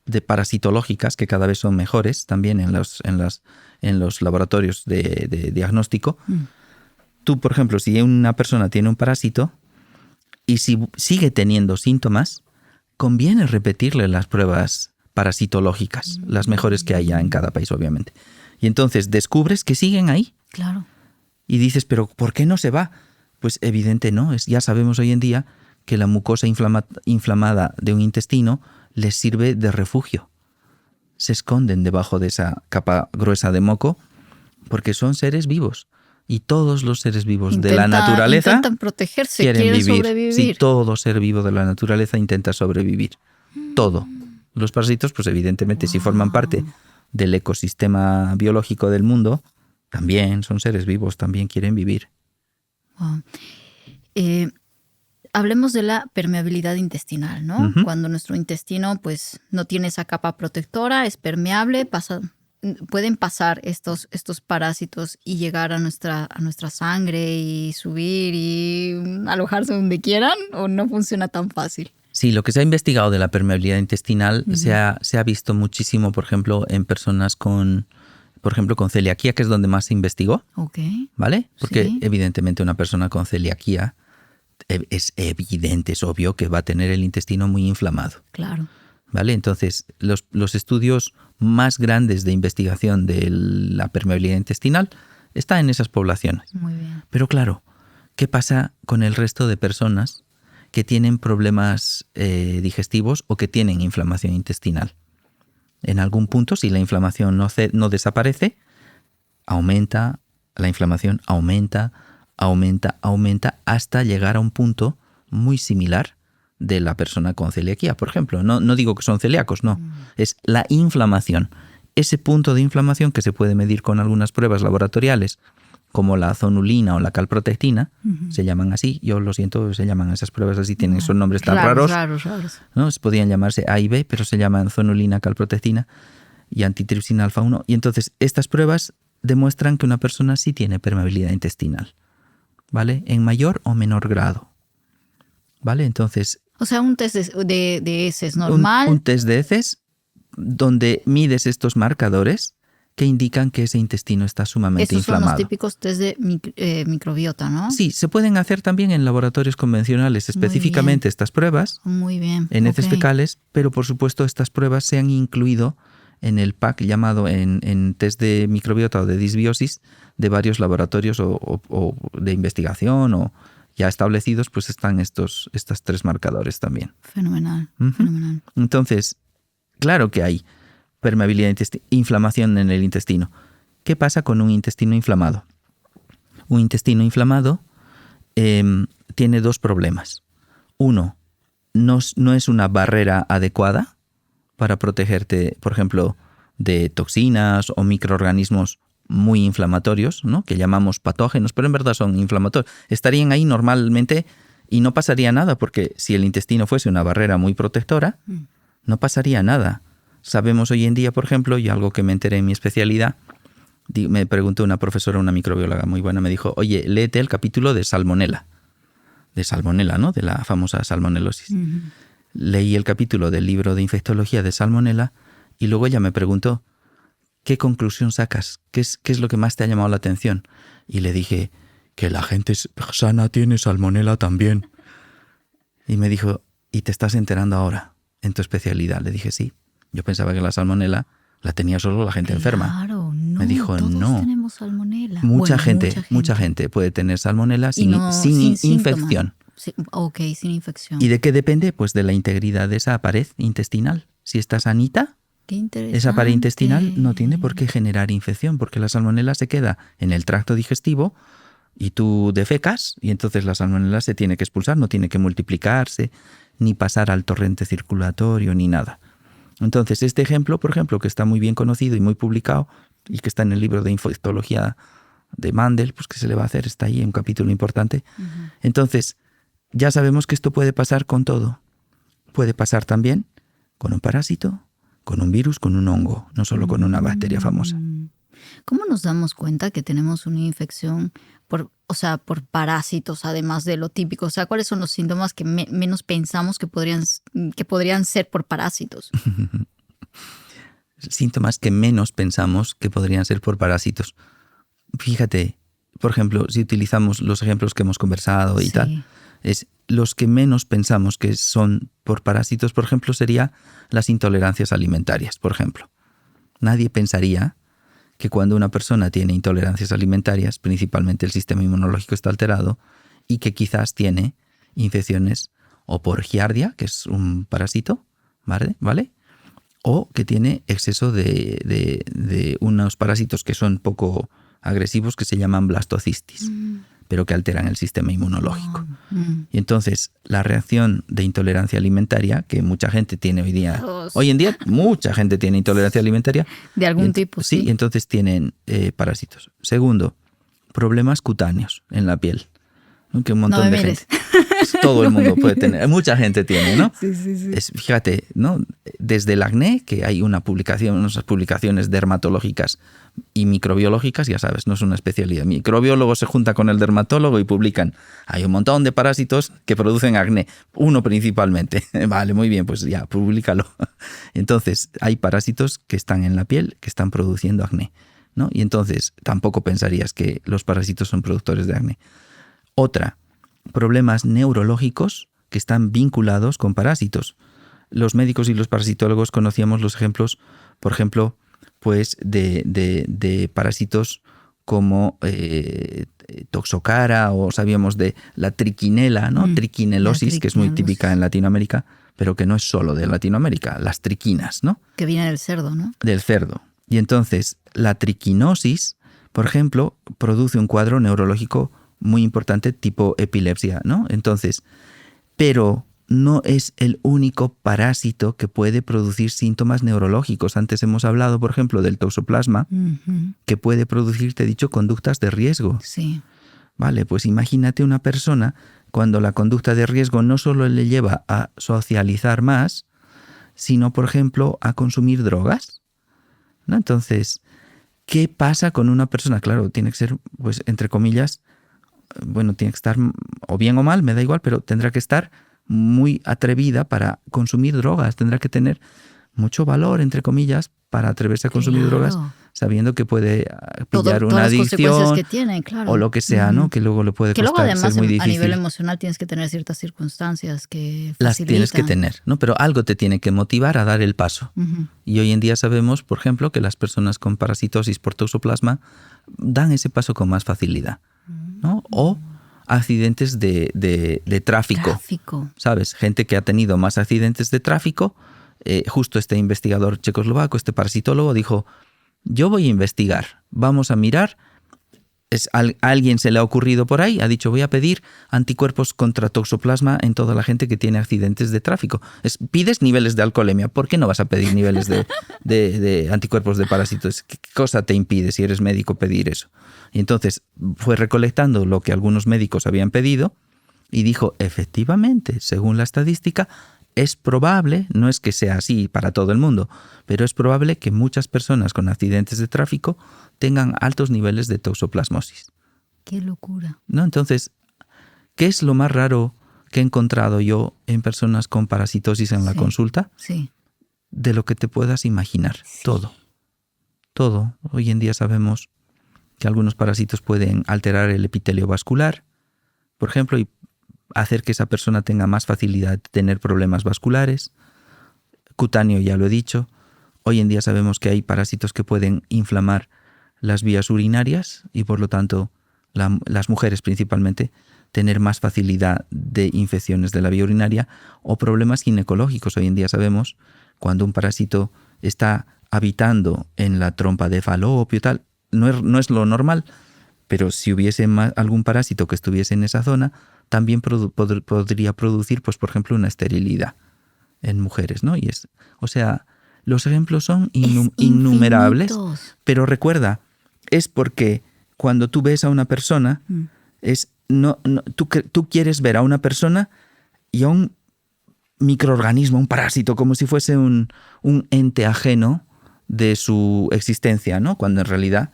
de parasitológicas, que cada vez son mejores también en los laboratorios de diagnóstico. Tú, por ejemplo, si una persona tiene un parásito y si sigue teniendo síntomas, conviene repetirle las pruebas parasitológicas, las mejores que haya en cada país, obviamente. Y entonces descubres que siguen ahí. Claro. Y dices, ¿pero por qué no se va? Pues evidente no, ya sabemos hoy en día que la mucosa inflamada de un intestino les sirve de refugio. Se esconden debajo de esa capa gruesa de moco porque son seres vivos. Y todos los seres vivos de la naturaleza intentan protegerse, quieren vivir. sobrevivir. Sí, todo ser vivo de la naturaleza intenta sobrevivir. Todo. Los parásitos, pues evidentemente, si forman parte del ecosistema biológico del mundo, también son seres vivos, también quieren vivir. Wow. Hablemos de la permeabilidad intestinal, ¿no? Cuando nuestro intestino pues no tiene esa capa protectora, es permeable, pueden pasar estos parásitos y llegar a nuestra sangre y subir y alojarse donde quieran, ¿o no funciona tan fácil? Sí, lo que se ha investigado de la permeabilidad intestinal se ha visto muchísimo, por ejemplo, en personas con celiaquía, que es donde más se investigó. Ok. ¿Vale? Porque Sí. evidentemente una persona con celiaquía es evidente, es obvio que va a tener el intestino muy inflamado. Claro. ¿Vale? Entonces, los estudios más grandes de investigación de la permeabilidad intestinal están en esas poblaciones. Muy bien. Pero claro, ¿qué pasa con el resto de personas que tienen problemas digestivos o que tienen inflamación intestinal. En algún punto, si la inflamación no desaparece, aumenta, la inflamación aumenta hasta llegar a un punto muy similar de la persona con celiaquía, por ejemplo. No digo que son celíacos, no. Es la inflamación. Ese punto de inflamación que se puede medir con algunas pruebas laboratoriales, como la zonulina o la calprotectina, se llaman así. Yo lo siento, se llaman esas pruebas así, tienen esos nombres tan raros. ¿No? Podían llamarse A y B, pero se llaman zonulina, calprotectina y antitripsina alfa 1. Y entonces estas pruebas demuestran que una persona sí tiene permeabilidad intestinal, ¿vale? En mayor o menor grado, ¿vale? Entonces... O sea, un test de heces normal. Un test de heces donde mides estos marcadores que indican que ese intestino está sumamente inflamado. Estos son los típicos test de microbiota, ¿no? Sí, se pueden hacer también en laboratorios convencionales, específicamente estas pruebas. Muy bien. En heces fecales, pero por supuesto estas pruebas se han incluido en el pack llamado en test de microbiota o de disbiosis de varios laboratorios o de investigación o ya establecidos, pues están estos 3 marcadores también. Fenomenal, fenomenal. Entonces, claro que hay permeabilidad inflamación en el intestino. ¿Qué pasa con un intestino inflamado? Un intestino inflamado tiene 2 problemas. Uno, no es una barrera adecuada para protegerte, por ejemplo, de toxinas o microorganismos muy inflamatorios, ¿no? Que llamamos patógenos, pero en verdad son inflamatorios. Estarían ahí normalmente y no pasaría nada, porque si el intestino fuese una barrera muy protectora, no pasaría nada. Sabemos hoy en día, por ejemplo, y algo que me enteré en mi especialidad, me preguntó una profesora, una microbióloga muy buena, me dijo, oye, léete el capítulo de salmonela, ¿no? De la famosa salmonelosis. Leí el capítulo del libro de infectología de salmonela y luego ella me preguntó, ¿qué conclusión sacas? ¿Qué es lo que más te ha llamado la atención? Y le dije, que la gente sana tiene salmonela también. Y me dijo, ¿y te estás enterando ahora en tu especialidad? Le dije, sí. Yo pensaba que la salmonela la tenía solo la gente enferma. Claro, no. Me dijo, todos no. Tenemos salmonela. Mucha gente puede tener salmonela sin infección. Sí, ok, sin infección. ¿Y de qué depende? Pues de la integridad de esa pared intestinal. Si está sanita, esa pared intestinal no tiene por qué generar infección, porque la salmonela se queda en el tracto digestivo y tú defecas y entonces la salmonela se tiene que expulsar, no tiene que multiplicarse, ni pasar al torrente circulatorio, ni nada. Entonces, este ejemplo, por ejemplo, que está muy bien conocido y muy publicado y que está en el libro de infectología de Mandel, pues ¿qué se le va a hacer? Está ahí en un capítulo importante. Entonces, ya sabemos que esto puede pasar con todo. Puede pasar también con un parásito, con un virus, con un hongo, no solo con una bacteria famosa. ¿Cómo nos damos cuenta que tenemos una infección por parásitos, además de lo típico? O sea, ¿cuáles son los síntomas que menos pensamos que podrían ser por parásitos? Síntomas que menos pensamos que podrían ser por parásitos. Fíjate, por ejemplo, si utilizamos los ejemplos que hemos conversado y tal, es los que menos pensamos que son por parásitos, por ejemplo, sería las intolerancias alimentarias, por ejemplo. Nadie pensaría que cuando una persona tiene intolerancias alimentarias, principalmente el sistema inmunológico está alterado y que quizás tiene infecciones o por giardia, que es un parásito, ¿vale? O que tiene exceso de unos parásitos que son poco agresivos que se llaman blastocistis, pero que alteran el sistema inmunológico. Y entonces la reacción de intolerancia alimentaria, que mucha gente tiene hoy en día mucha gente tiene intolerancia alimentaria. De algún tipo, sí. Y entonces tienen parásitos. Segundo, problemas cutáneos en la piel, ¿no? Que un montón de gente. Todo el mundo puede tener. Mucha gente tiene, ¿no? Sí. Fíjate, ¿no? Desde el acné, que hay unas publicaciones dermatológicas y microbiológicas, ya sabes, no es una especialidad. El microbiólogo se junta con el dermatólogo y publican. Hay un montón de parásitos que producen acné. Uno principalmente. Vale, muy bien, pues ya, públicalo. Entonces, hay parásitos que están en la piel que están produciendo acné, ¿no? Y entonces, tampoco pensarías que los parásitos son productores de acné. Otra, problemas neurológicos que están vinculados con parásitos. Los médicos y los parasitólogos conocíamos los ejemplos, por ejemplo, pues de parásitos como toxocara, o sabíamos de la triquinela, ¿no? Triquinelosis, que es muy típica en Latinoamérica, pero que no es solo de Latinoamérica, las triquinas, ¿no? Que viene del cerdo, ¿no? Del cerdo. Y entonces la triquinosis, por ejemplo, produce un cuadro neurológico muy importante tipo epilepsia, ¿no? Entonces, pero no es el único parásito que puede producir síntomas neurológicos. Antes hemos hablado, por ejemplo, del toxoplasma, que puede producir, te he dicho, conductas de riesgo. Sí. Vale, pues imagínate una persona cuando la conducta de riesgo no solo le lleva a socializar más, sino, por ejemplo, a consumir drogas, ¿no? Entonces, ¿qué pasa con una persona? Claro, tiene que ser, pues, entre comillas, bueno, tiene que estar o bien o mal, me da igual, pero tendrá que estar muy atrevida para consumir drogas, tendrá que tener mucho valor, entre comillas, para atreverse a consumir drogas, sabiendo que puede pillar una adicción que tiene, claro. o lo que sea, ¿no? Que luego le puede que costar, luego además ser muy difícil. A nivel emocional tienes que tener ciertas circunstancias que facilitan. Las tienes que tener, ¿no? Pero algo te tiene que motivar a dar el paso. Y hoy en día sabemos, por ejemplo, que las personas con parasitosis por toxoplasma dan ese paso con más facilidad, ¿no? O accidentes de tráfico, ¿sabes? Gente que ha tenido más accidentes de tráfico. Justo este investigador checoslovaco, este parasitólogo, dijo: yo voy a investigar, vamos a mirar. A alguien se le ha ocurrido por ahí, ha dicho: voy a pedir anticuerpos contra toxoplasma en toda la gente que tiene accidentes de tráfico. Pides niveles de alcoholemia, ¿por qué no vas a pedir niveles de anticuerpos de parásitos? ¿Qué cosa te impide, si eres médico, pedir eso? Y entonces fue recolectando lo que algunos médicos habían pedido y dijo: efectivamente, según la estadística, es probable, no es que sea así para todo el mundo, pero es probable que muchas personas con accidentes de tráfico tengan altos niveles de toxoplasmosis. ¡Qué locura! ¿No? Entonces, ¿qué es lo más raro que he encontrado yo en personas con parasitosis en la consulta? Sí. De lo que te puedas imaginar. Sí. Todo. Hoy en día sabemos que algunos parásitos pueden alterar el epitelio vascular, por ejemplo, y hacer que esa persona tenga más facilidad de tener problemas vasculares. Cutáneo, ya lo he dicho. Hoy en día sabemos que hay parásitos que pueden inflamar las vías urinarias y, por lo tanto, las mujeres principalmente, tener más facilidad de infecciones de la vía urinaria o problemas ginecológicos. Hoy en día sabemos cuando un parásito está habitando en la trompa de Falopio y tal, no es lo normal, pero si hubiese algún parásito que estuviese en esa zona, también podría producir, pues, por ejemplo, una esterilidad en mujeres, ¿no? O sea, los ejemplos son innumerables, pero recuerda, es porque cuando tú ves a una persona, tú quieres ver a una persona y a un microorganismo, un parásito, como si fuese un ente ajeno de su existencia, ¿no? Cuando en realidad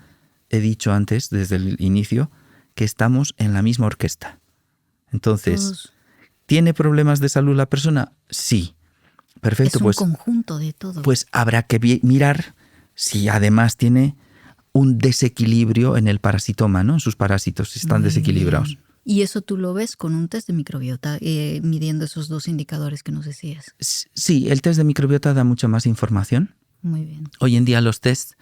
he dicho antes, desde el inicio, que estamos en la misma orquesta. Entonces, ¿tiene problemas de salud la persona? Sí. Perfecto. Es un conjunto de todo. Pues habrá que mirar si además tiene un desequilibrio en el parasitoma, ¿no? En sus parásitos están desequilibrados. Y eso tú lo ves con un test de microbiota, midiendo esos dos indicadores que nos decías. Sí, el test de microbiota da mucha más información. Muy bien. Hoy en día los tests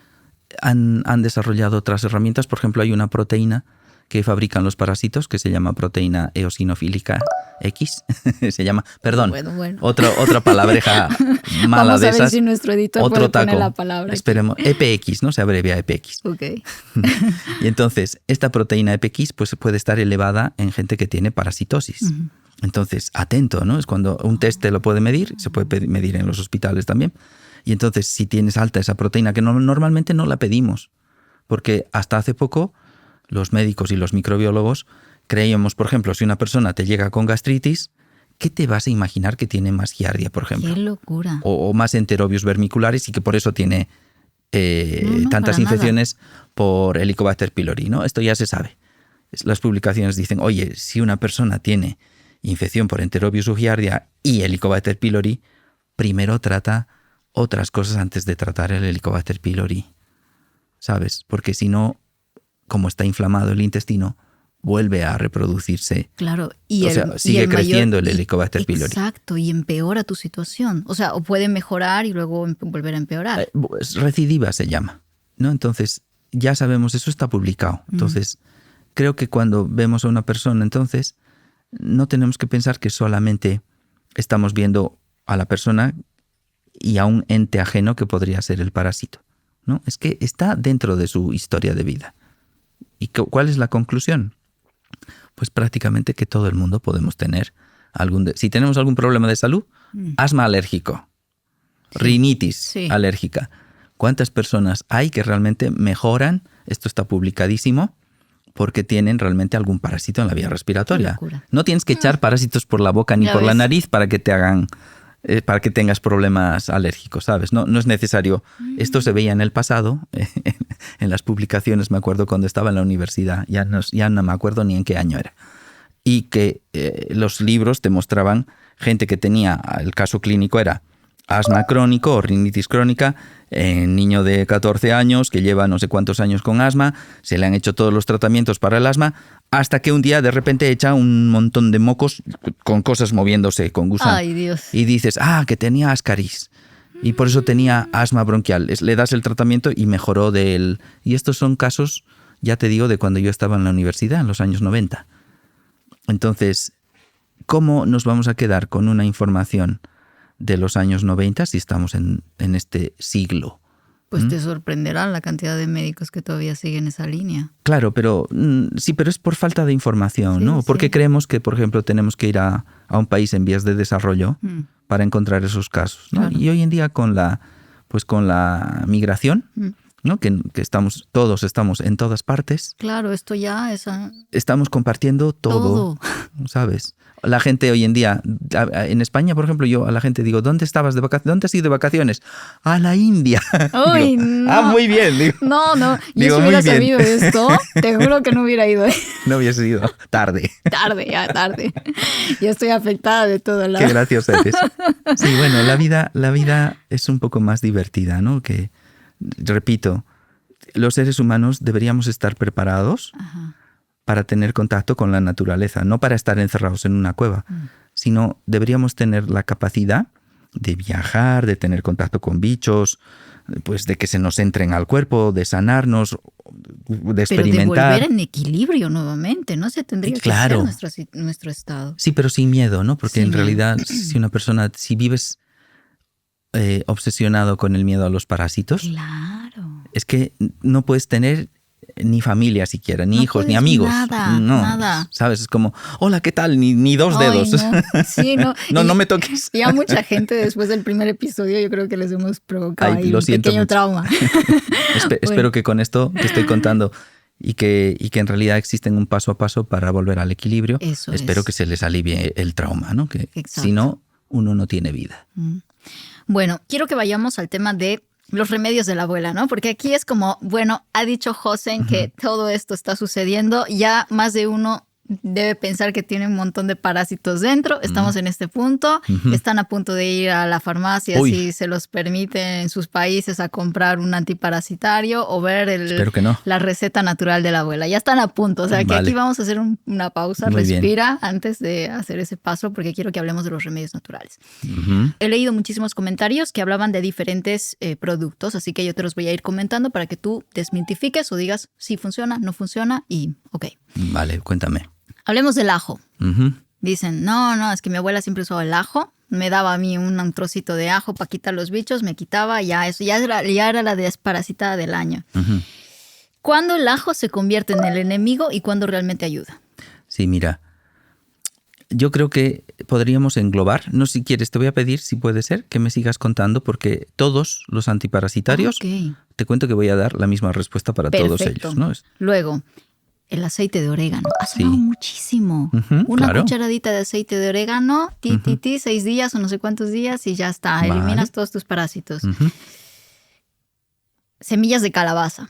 han desarrollado otras herramientas. Por ejemplo, hay una proteína que fabrican los parásitos que se llama proteína eosinofílica X. Se llama, perdón, bueno. Otra palabreja mala. Vamos de esas. Vamos a ver si nuestro editor otro puede poner la palabra. Esperemos. EPX, ¿no? Se abrevia EPX. Ok. Y entonces, esta proteína EPX pues, puede estar elevada en gente que tiene parasitosis. Uh-huh. Entonces, atento, ¿no? Es cuando un test te lo puede medir, se puede medir en los hospitales también. Y entonces, si tienes alta esa proteína, que normalmente no la pedimos, porque hasta hace poco los médicos y los microbiólogos creíamos, por ejemplo, si una persona te llega con gastritis, ¿qué te vas a imaginar que tiene más giardia, por ejemplo? ¡Qué locura! O más enterobios vermiculares y que por eso tiene tantas infecciones por Helicobacter pylori, ¿no? Esto ya se sabe. Las publicaciones dicen, oye, si una persona tiene infección por enterobius o giardia y Helicobacter pylori, primero trata otras cosas antes de tratar el Helicobacter pylori, ¿sabes? Porque si no, como está inflamado el intestino, vuelve a reproducirse. Claro. Sigue creciendo el Helicobacter pylori. Exacto, y empeora tu situación. O sea, o puede mejorar y luego volver a empeorar. Recidiva se llama, ¿no? Entonces, ya sabemos, eso está publicado. Entonces, creo que cuando vemos a una persona, entonces, no tenemos que pensar que solamente estamos viendo a la persona y a un ente ajeno que podría ser el parásito, ¿no? Es que está dentro de su historia de vida. ¿Y cuál es la conclusión? Pues prácticamente que todo el mundo podemos tener si tenemos algún problema de salud, asma alérgico, rinitis alérgica. ¿Cuántas personas hay que realmente mejoran? Esto está publicadísimo, porque tienen realmente algún parásito en la vía respiratoria. No tienes que echar parásitos por la boca ni por la nariz para que te hagan, para que tengas problemas alérgicos, ¿sabes? No es necesario. Esto se veía en el pasado, en las publicaciones, me acuerdo cuando estaba en la universidad, ya no me acuerdo ni en qué año era. Y que los libros te mostraban gente que tenía, el caso clínico era asma crónico o rinitis crónica, niño de 14 años que lleva no sé cuántos años con asma, se le han hecho todos los tratamientos para el asma, hasta que un día de repente echa un montón de mocos con cosas moviéndose, con gusanos. Ay, Dios. Y dices, que tenía ascaris. Y por eso tenía asma bronquial. Le das el tratamiento y mejoró de él. Y estos son casos, ya te digo, de cuando yo estaba en la universidad, en los años 90. Entonces, ¿cómo nos vamos a quedar con una información de los años 90 si estamos en este siglo? Pues te sorprenderá la cantidad de médicos que todavía siguen esa línea. Claro, pero sí, pero es por falta de información, ¿no? Porque creemos que, por ejemplo, tenemos que ir a un país en vías de desarrollo para encontrar esos casos, ¿no? Claro. Y hoy en día con la migración, ¿no? Que todos estamos en todas partes. Claro, esto ya es... Estamos compartiendo todo, ¿sabes? La gente hoy en día, en España, por ejemplo, yo a la gente digo, ¿dónde estabas de vacaciones? ¿Dónde has ido de vacaciones? A la India. Uy, digo, no. Muy bien. Digo, no. Yo si hubiera sabido esto, te juro que no hubiera ido. No hubiese ido. Tarde. Tarde. Ya estoy afectada de todo lado. Qué gracioso eres. Sí, bueno, la vida es un poco más divertida, ¿no? Que, repito, los seres humanos deberíamos estar preparados para tener contacto con la naturaleza, no para estar encerrados en una cueva, sino deberíamos tener la capacidad de viajar, de tener contacto con bichos, pues de que se nos entren al cuerpo, de sanarnos, de experimentar. Pero de volver en equilibrio nuevamente, ¿no? Se tendría que ser nuestro estado. Sí, pero sin miedo, ¿no? Porque en realidad, si vives obsesionado con el miedo a los parásitos, claro, es que no puedes tener ni familia siquiera, ni hijos, ni amigos. Nada. ¿Sabes? Es como, hola, ¿qué tal? Ni dos dedos. No. Sí, no. No me toques. Y a mucha gente después del primer episodio yo creo que les hemos provocado ahí un pequeño trauma. Espero que con esto que estoy contando y que en realidad existen un paso a paso para volver al equilibrio, espero que se les alivie el trauma, ¿no? Que si no, uno no tiene vida. Bueno, quiero que vayamos al tema de los remedios de la abuela, ¿no? Porque aquí es como, bueno, ha dicho Josen que todo esto está sucediendo, ya más de uno debe pensar que tiene un montón de parásitos dentro. Estamos en este punto. Están a punto de ir a la farmacia si se los permite en sus países a comprar un antiparasitario o ver la receta natural de la abuela. Ya están a punto. O sea que aquí vamos a hacer una pausa. Muy respira bien. Antes de hacer ese paso porque quiero que hablemos de los remedios naturales. He leído muchísimos comentarios que hablaban de diferentes productos, así que yo te los voy a ir comentando para que tú desmitifiques o digas si funciona, no funciona y ok. Vale, cuéntame. Hablemos del ajo. Dicen, no, es que mi abuela siempre usaba el ajo. Me daba a mí un trocito de ajo para quitar los bichos, me quitaba, ya era la desparasitada del año. ¿Cuándo el ajo se convierte en el enemigo y cuándo realmente ayuda? Sí, mira, yo creo que podríamos englobar, no si quieres, te voy a pedir, si puede ser, que me sigas contando, porque todos los antiparasitarios, te cuento que voy a dar la misma respuesta para todos ellos, ¿no? Luego, el aceite de orégano. Ha sonado muchísimo. Una cucharadita de aceite de orégano, 6 días o no sé cuántos días y ya está. Vale. Eliminas todos tus parásitos. Semillas de calabaza.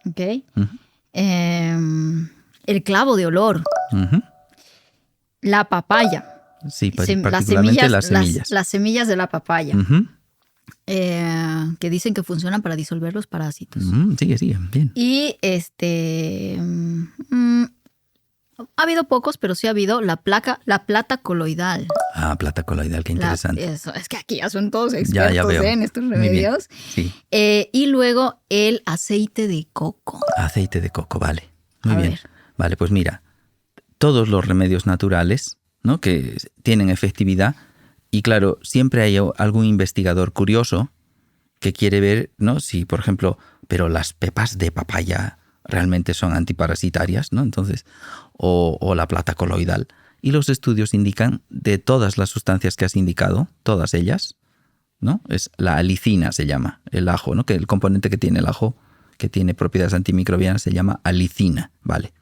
¿Ok? El clavo de olor. La papaya. Sí, particularmente las semillas. Las semillas de la papaya. Que dicen que funcionan para disolver los parásitos. Sigue, bien. Y Ha habido pocos, pero sí ha habido la plata coloidal. Ah, plata coloidal, qué interesante. Es que aquí ya son todos expertos ya veo. en estos remedios. Sí. Y luego el aceite de coco. Aceite de coco, vale. Muy A bien. ver. Vale, pues mira, todos los remedios naturales, ¿no?, que tienen efectividad, y claro, siempre hay algún investigador curioso que quiere ver, ¿no?, si, por ejemplo, pero las pepas de papaya realmente son antiparasitarias, ¿no? Entonces, o la plata coloidal. Y los estudios indican, de todas las sustancias que has indicado, todas ellas, ¿no?, es la alicina, se llama, el ajo, ¿no?, que el componente que tiene el ajo, que tiene propiedades antimicrobianas, se llama alicina, ¿vale?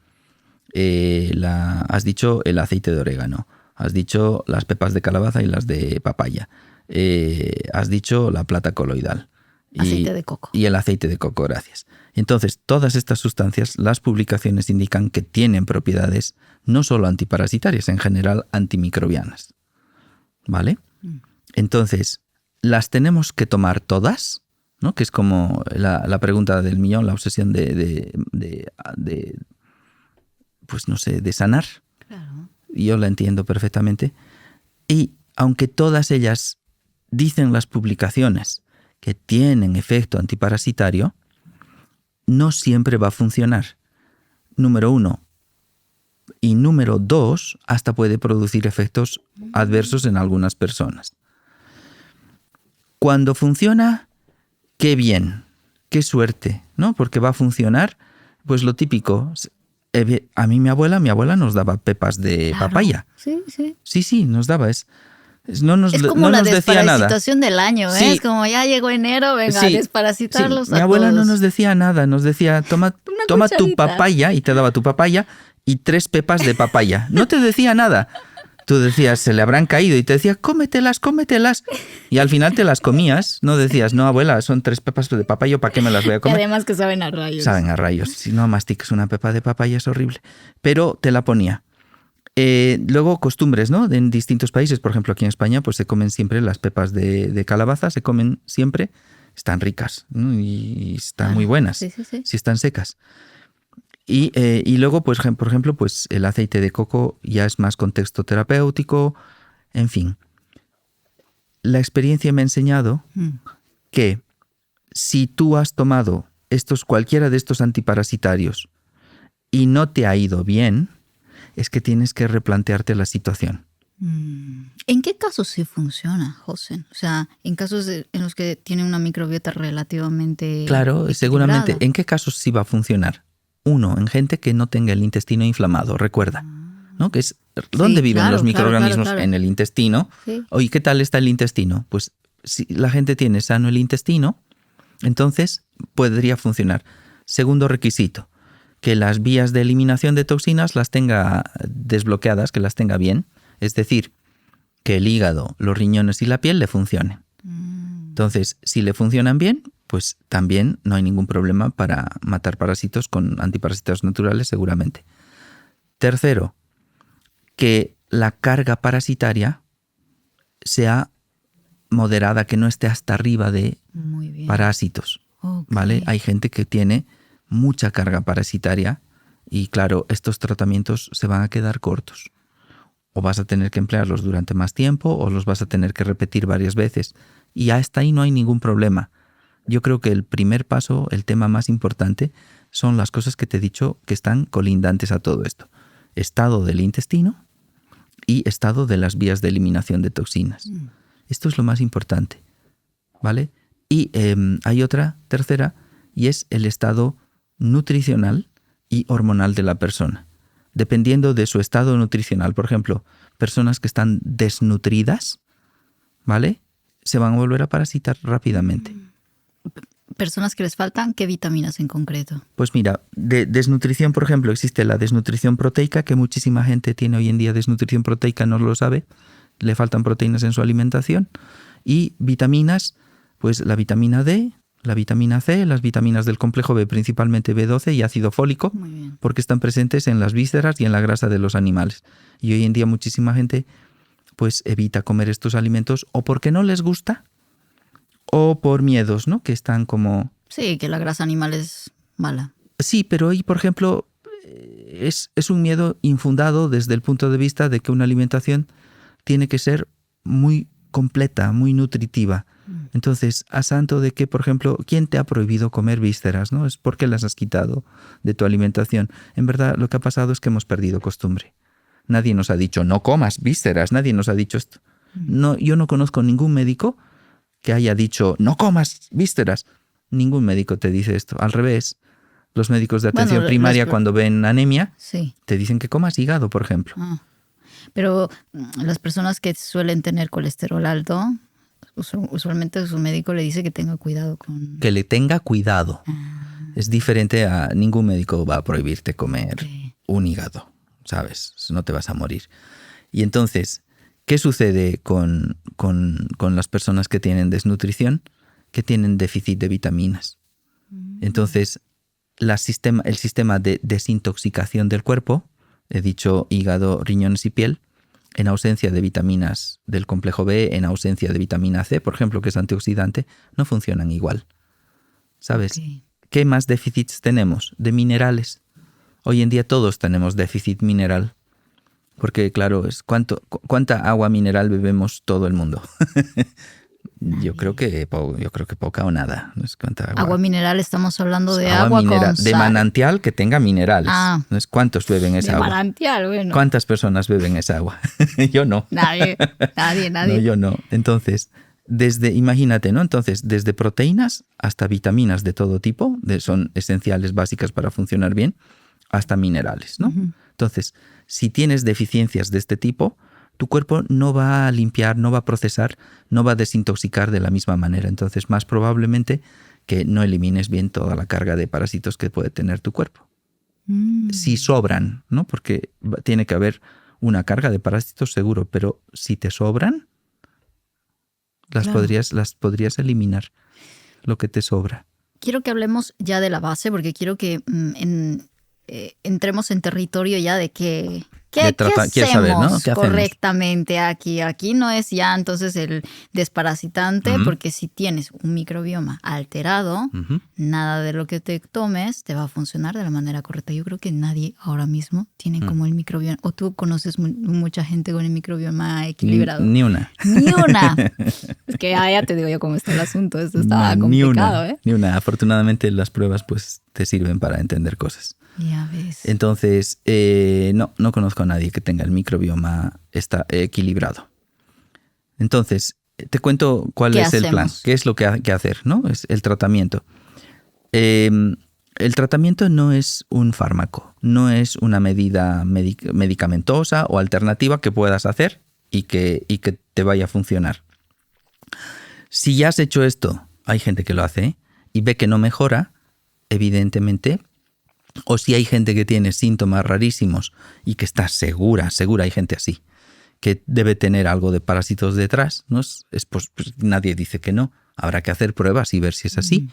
Has dicho el aceite de orégano, has dicho las pepas de calabaza y las de papaya, has dicho la plata coloidal. Aceite de coco. Y el aceite de coco, gracias. Entonces, todas estas sustancias, las publicaciones indican que tienen propiedades no solo antiparasitarias, en general antimicrobianas. ¿Vale? Entonces, ¿las tenemos que tomar todas? ¿No? Que es como la pregunta del millón, la obsesión pues no sé, de sanar. Claro. Yo la entiendo perfectamente. Y aunque todas ellas dicen las publicaciones que tienen efecto antiparasitario, no siempre va a funcionar. Número 1. Y número 2, hasta puede producir efectos adversos en algunas personas. Cuando funciona, qué bien, qué suerte, ¿no? Porque va a funcionar, pues lo típico. A mí mi abuela nos daba pepas de papaya. Sí, sí. Sí, nos daba. No nos como la decía nada. desparasitación del año, ¿eh? Sí. Es como ya llegó enero, venga, a desparasitarlos Mi abuela todos. no nos decía nada, nos decía, toma tu cucharita. papaya, y te daba tu papaya y 3 pepas de papaya. No te decía nada. Tú decías, se le habrán caído, y te decía, cómetelas. Y al final te las comías. No decías, no, abuela, son 3 pepas de papaya, ¿para qué me las voy a Y comer? además que saben a rayos. Saben a rayos. Si no masticas una pepa de papaya es horrible. Pero te la ponía. Luego costumbres, ¿no? En distintos países, por ejemplo aquí en España, pues se comen siempre las pepas de calabaza, se comen siempre, están ricas, ¿no? Y están muy buenas, sí. si están secas. Y luego, pues, por ejemplo, pues el aceite de coco ya es más contexto terapéutico, en fin. La experiencia me ha enseñado que si tú has tomado cualquiera de estos antiparasitarios y no te ha ido bien, es que tienes que replantearte la situación. ¿En qué casos sí funciona, José? O sea, en casos en los que tiene una microbiota relativamente Claro, equilibrada. seguramente. ¿En qué casos sí va a funcionar? 1, en gente que no tenga el intestino inflamado, recuerda, ¿no? Que es ¿dónde viven los microorganismos? Claro. En el intestino. Sí. Oye, ¿qué tal está el intestino? Pues si la gente tiene sano el intestino, entonces podría funcionar. Segundo requisito, que las vías de eliminación de toxinas las tenga desbloqueadas, que las tenga bien. Es decir, que el hígado, los riñones y la piel le funcionen. Entonces, si le funcionan bien, pues también no hay ningún problema para matar parásitos con antiparasitos naturales, seguramente. Tercero, que la carga parasitaria sea moderada, que no esté hasta arriba de parásitos. Okay. ¿Vale? Hay gente que tiene mucha carga parasitaria y, claro, estos tratamientos se van a quedar cortos. O vas a tener que emplearlos durante más tiempo o los vas a tener que repetir varias veces. Y hasta ahí no hay ningún problema. Yo creo que el primer paso, el tema más importante, son las cosas que te he dicho que están colindantes a todo esto. Estado del intestino y estado de las vías de eliminación de toxinas. Esto es lo más importante, ¿vale? Y hay otra tercera, y es el estado nutricional y hormonal de la persona. Dependiendo de su estado nutricional, por ejemplo, personas que están desnutridas, ¿vale?, se van a volver a parasitar rápidamente. Personas que les faltan, ¿qué vitaminas en concreto? Pues mira, de desnutrición, por ejemplo, existe la desnutrición proteica, que muchísima gente tiene hoy en día desnutrición proteica, no lo sabe, le faltan proteínas en su alimentación. Y vitaminas, pues la vitamina D, la vitamina C, las vitaminas del complejo B, principalmente B12 y ácido fólico, porque están presentes en las vísceras y en la grasa de los animales. Y hoy en día muchísima gente pues evita comer estos alimentos o porque no les gusta o por miedos, ¿no? Que están como... Sí, que la grasa animal es mala. Sí, pero hoy, por ejemplo, es un miedo infundado desde el punto de vista de que una alimentación tiene que ser muy completa, muy nutritiva. Entonces, a santo de que, por ejemplo, ¿quién te ha prohibido comer vísceras? ¿No? Es porque las has quitado de tu alimentación. En verdad, lo que ha pasado es que hemos perdido costumbre. Nadie nos ha dicho, no comas vísceras. Nadie nos ha dicho esto. No, yo no conozco ningún médico que haya dicho, no comas vísceras. Ningún médico te dice esto. Al revés, los médicos de atención primaria, cuando ven anemia, sí, te dicen que comas hígado, por ejemplo. Pero las personas que suelen tener colesterol alto, usualmente su médico le dice que tenga cuidado con... Que le tenga cuidado. Es diferente a ningún médico va a prohibirte comer un hígado, ¿sabes? No te vas a morir. Y entonces, ¿qué sucede con las personas que tienen desnutrición? Que tienen déficit de vitaminas. Entonces, el sistema de desintoxicación del cuerpo, he dicho hígado, riñones y piel, en ausencia de vitaminas del complejo B, en ausencia de vitamina C, por ejemplo, que es antioxidante, no funcionan igual. ¿Sabes? Okay. ¿Qué más déficits tenemos? De minerales. Hoy en día todos tenemos déficit mineral. Porque, claro, es ¿cuánta agua mineral bebemos todo el mundo? Yo creo que poca o nada. No es agua mineral, estamos hablando de agua mineral, con sal. De manantial que tenga minerales. No es ¿cuántos beben esa agua? De manantial, bueno. ¿Cuántas personas beben esa agua? Yo no. Nadie. No, yo no. Entonces, imagínate, ¿no? Entonces, desde proteínas hasta vitaminas de todo tipo, son esenciales, básicas para funcionar bien, hasta minerales, ¿no? Entonces, si tienes deficiencias de este tipo, tu cuerpo no va a limpiar, no va a procesar, no va a desintoxicar de la misma manera. Entonces, más probablemente que no elimines bien toda la carga de parásitos que puede tener tu cuerpo. Si sobran, ¿no? Porque tiene que haber una carga de parásitos seguro, pero si te sobran, las podrías eliminar, lo que te sobra. Quiero que hablemos ya de la base, porque quiero que entremos en territorio ya de ¿qué hacemos saber, ¿no? ¿Qué correctamente aquí? Aquí no es ya entonces el desparasitante, porque si tienes un microbioma alterado, nada de lo que te tomes te va a funcionar de la manera correcta. Yo creo que nadie ahora mismo tiene como el microbioma, o tú conoces mucha gente con el microbioma equilibrado. Ni una. Es que ya te digo yo cómo está el asunto, esto está complicado. Ni una. Afortunadamente las pruebas pues te sirven para entender cosas. Ya ves. Entonces, no conozco a nadie que tenga el microbioma equilibrado. Entonces, te cuento cuál es el plan. ¿Qué es lo que hay que hacer? ¿No? Es el tratamiento. El tratamiento no es un fármaco, no es una medida medicamentosa o alternativa que puedas hacer y que te vaya a funcionar. Si ya has hecho esto, hay gente que lo hace y ve que no mejora, evidentemente. O si hay gente que tiene síntomas rarísimos y que está segura, hay gente así, que debe tener algo de parásitos detrás, ¿no? Pues nadie dice que no. Habrá que hacer pruebas y ver si es así,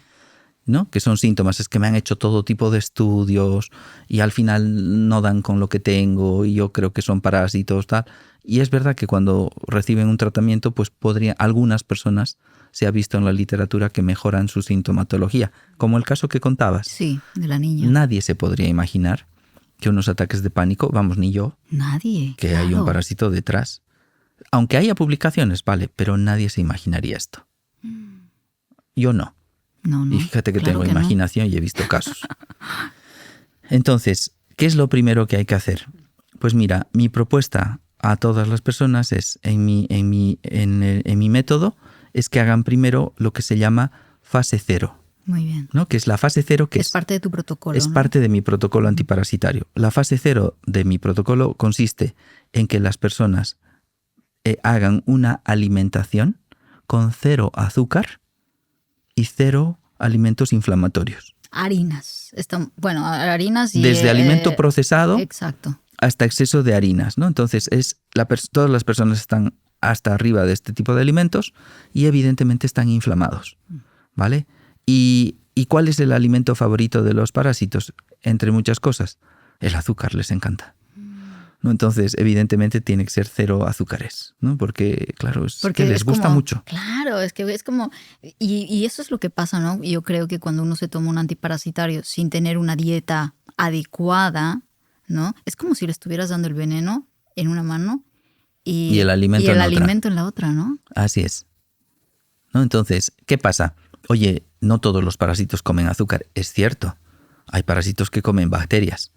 ¿no? Que son síntomas, es que me han hecho todo tipo de estudios y al final no dan con lo que tengo y yo creo que son parásitos, tal. Y es verdad que cuando reciben un tratamiento, pues algunas personas se ha visto en la literatura que mejoran su sintomatología, como el caso que contabas. Sí, de la niña. Nadie se podría imaginar que unos ataques de pánico, vamos, ni yo, nadie, que hay un parásito detrás. Aunque haya publicaciones, vale, pero nadie se imaginaría esto. Yo no. No. Y fíjate que tengo imaginación y he visto casos. Entonces, ¿qué es lo primero que hay que hacer? Pues mira, mi propuesta a todas las personas es, en mi método, es que hagan primero lo que se llama fase 0. Muy bien. ¿No? Que es la fase 0 que es parte de tu protocolo. Es parte de mi protocolo antiparasitario. La fase 0 de mi protocolo consiste en que las personas hagan una alimentación con 0 azúcar y 0 alimentos inflamatorios. Harinas. Harinas y... Desde alimento procesado, exacto, hasta exceso de harinas, ¿no? Entonces, todas las personas están hasta arriba de este tipo de alimentos y evidentemente están inflamados, ¿vale? ¿Y cuál es el alimento favorito de los parásitos? Entre muchas cosas, el azúcar les encanta, ¿no? Entonces, evidentemente tiene que ser 0 azúcares, ¿no? Porque, claro, que les gusta mucho. Claro, es que es como... Y eso es lo que pasa, ¿no? Yo creo que cuando uno se toma un antiparasitario sin tener una dieta adecuada, ¿no? Es como si le estuvieras dando el veneno en una mano y el alimento, en la otra, ¿no? Así es. ¿No? Entonces, ¿qué pasa? Oye, no todos los parásitos comen azúcar. Es cierto. Hay parásitos que comen bacterias.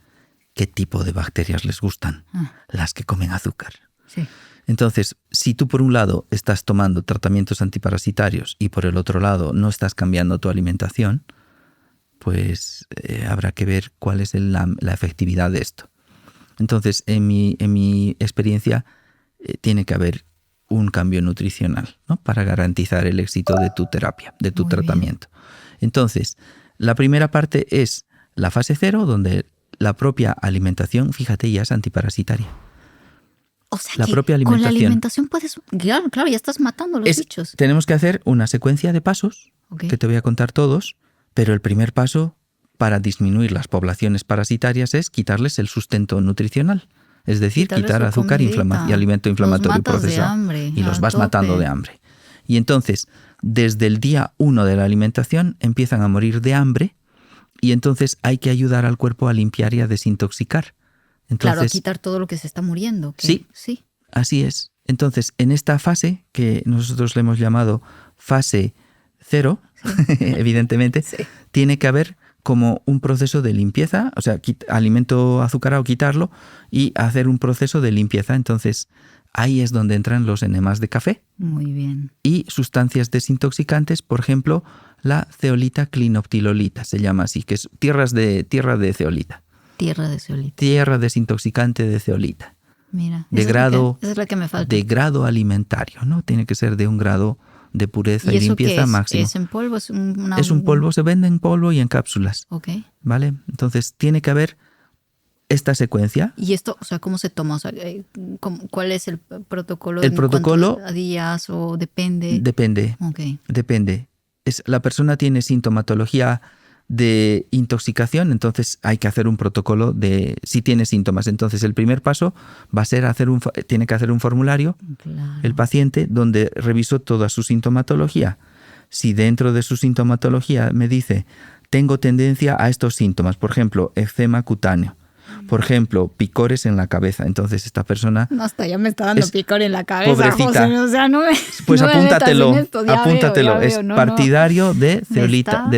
¿Qué tipo de bacterias les gustan? Las que comen azúcar. Sí. Entonces, si tú por un lado estás tomando tratamientos antiparasitarios y por el otro lado no estás cambiando tu alimentación, pues habrá que ver cuál es la efectividad de esto. Entonces, en mi experiencia, tiene que haber un cambio nutricional, ¿no? Para garantizar el éxito de tu terapia, de tu tratamiento. Entonces, la primera parte es la fase 0, donde la propia alimentación, fíjate, ya es antiparasitaria. O sea, la que propia alimentación. Con la alimentación puedes... Claro, ya estás matando a los bichos. Tenemos que hacer una secuencia de pasos, que te voy a contar todos, pero el primer paso para disminuir las poblaciones parasitarias es quitarles el sustento nutricional. Es decir, quitar azúcar y alimento inflamatorio procesado. Y los vas matando de hambre. Y entonces, desde el día 1 de la alimentación, empiezan a morir de hambre y entonces hay que ayudar al cuerpo a limpiar y a desintoxicar. Entonces, claro, a quitar todo lo que se está muriendo. Sí, así es. Entonces, en esta fase, que nosotros le hemos llamado fase 0, evidentemente, tiene que haber como un proceso de limpieza, o sea, alimento azucarado, quitarlo y hacer un proceso de limpieza. Entonces, ahí es donde entran los enemas de café. Muy bien. Y sustancias desintoxicantes, por ejemplo, la zeolita clinoptilolita, se llama así, que es tierra de zeolita. Tierra de zeolita. Tierra desintoxicante de zeolita. Mira, de grado, es la que me falta. De grado alimentario, ¿no? Tiene que ser de un grado de pureza y limpieza máximo. ¿Es en polvo? ¿Es un polvo? Se vende en polvo y en cápsulas. Ok. ¿Vale? Entonces tiene que haber esta secuencia. ¿Y esto, o sea, cómo se toma? O sea, ¿cuál es el protocolo? El protocolo... ¿A días o depende? Depende. Okay. Depende. La persona tiene sintomatología de intoxicación, entonces hay que hacer un protocolo de si tiene síntomas. Entonces el primer paso va a ser tiene que hacer un formulario, claro, el paciente, donde revisó toda su sintomatología. Si dentro de su sintomatología me dice, tengo tendencia a estos síntomas, por ejemplo, eczema cutáneo, por ejemplo, picores en la cabeza. Entonces esta persona... No, hasta ya me está dando picor en la cabeza. Pobrecita. José, o sea, pues no apúntatelo. Veo, es partidario de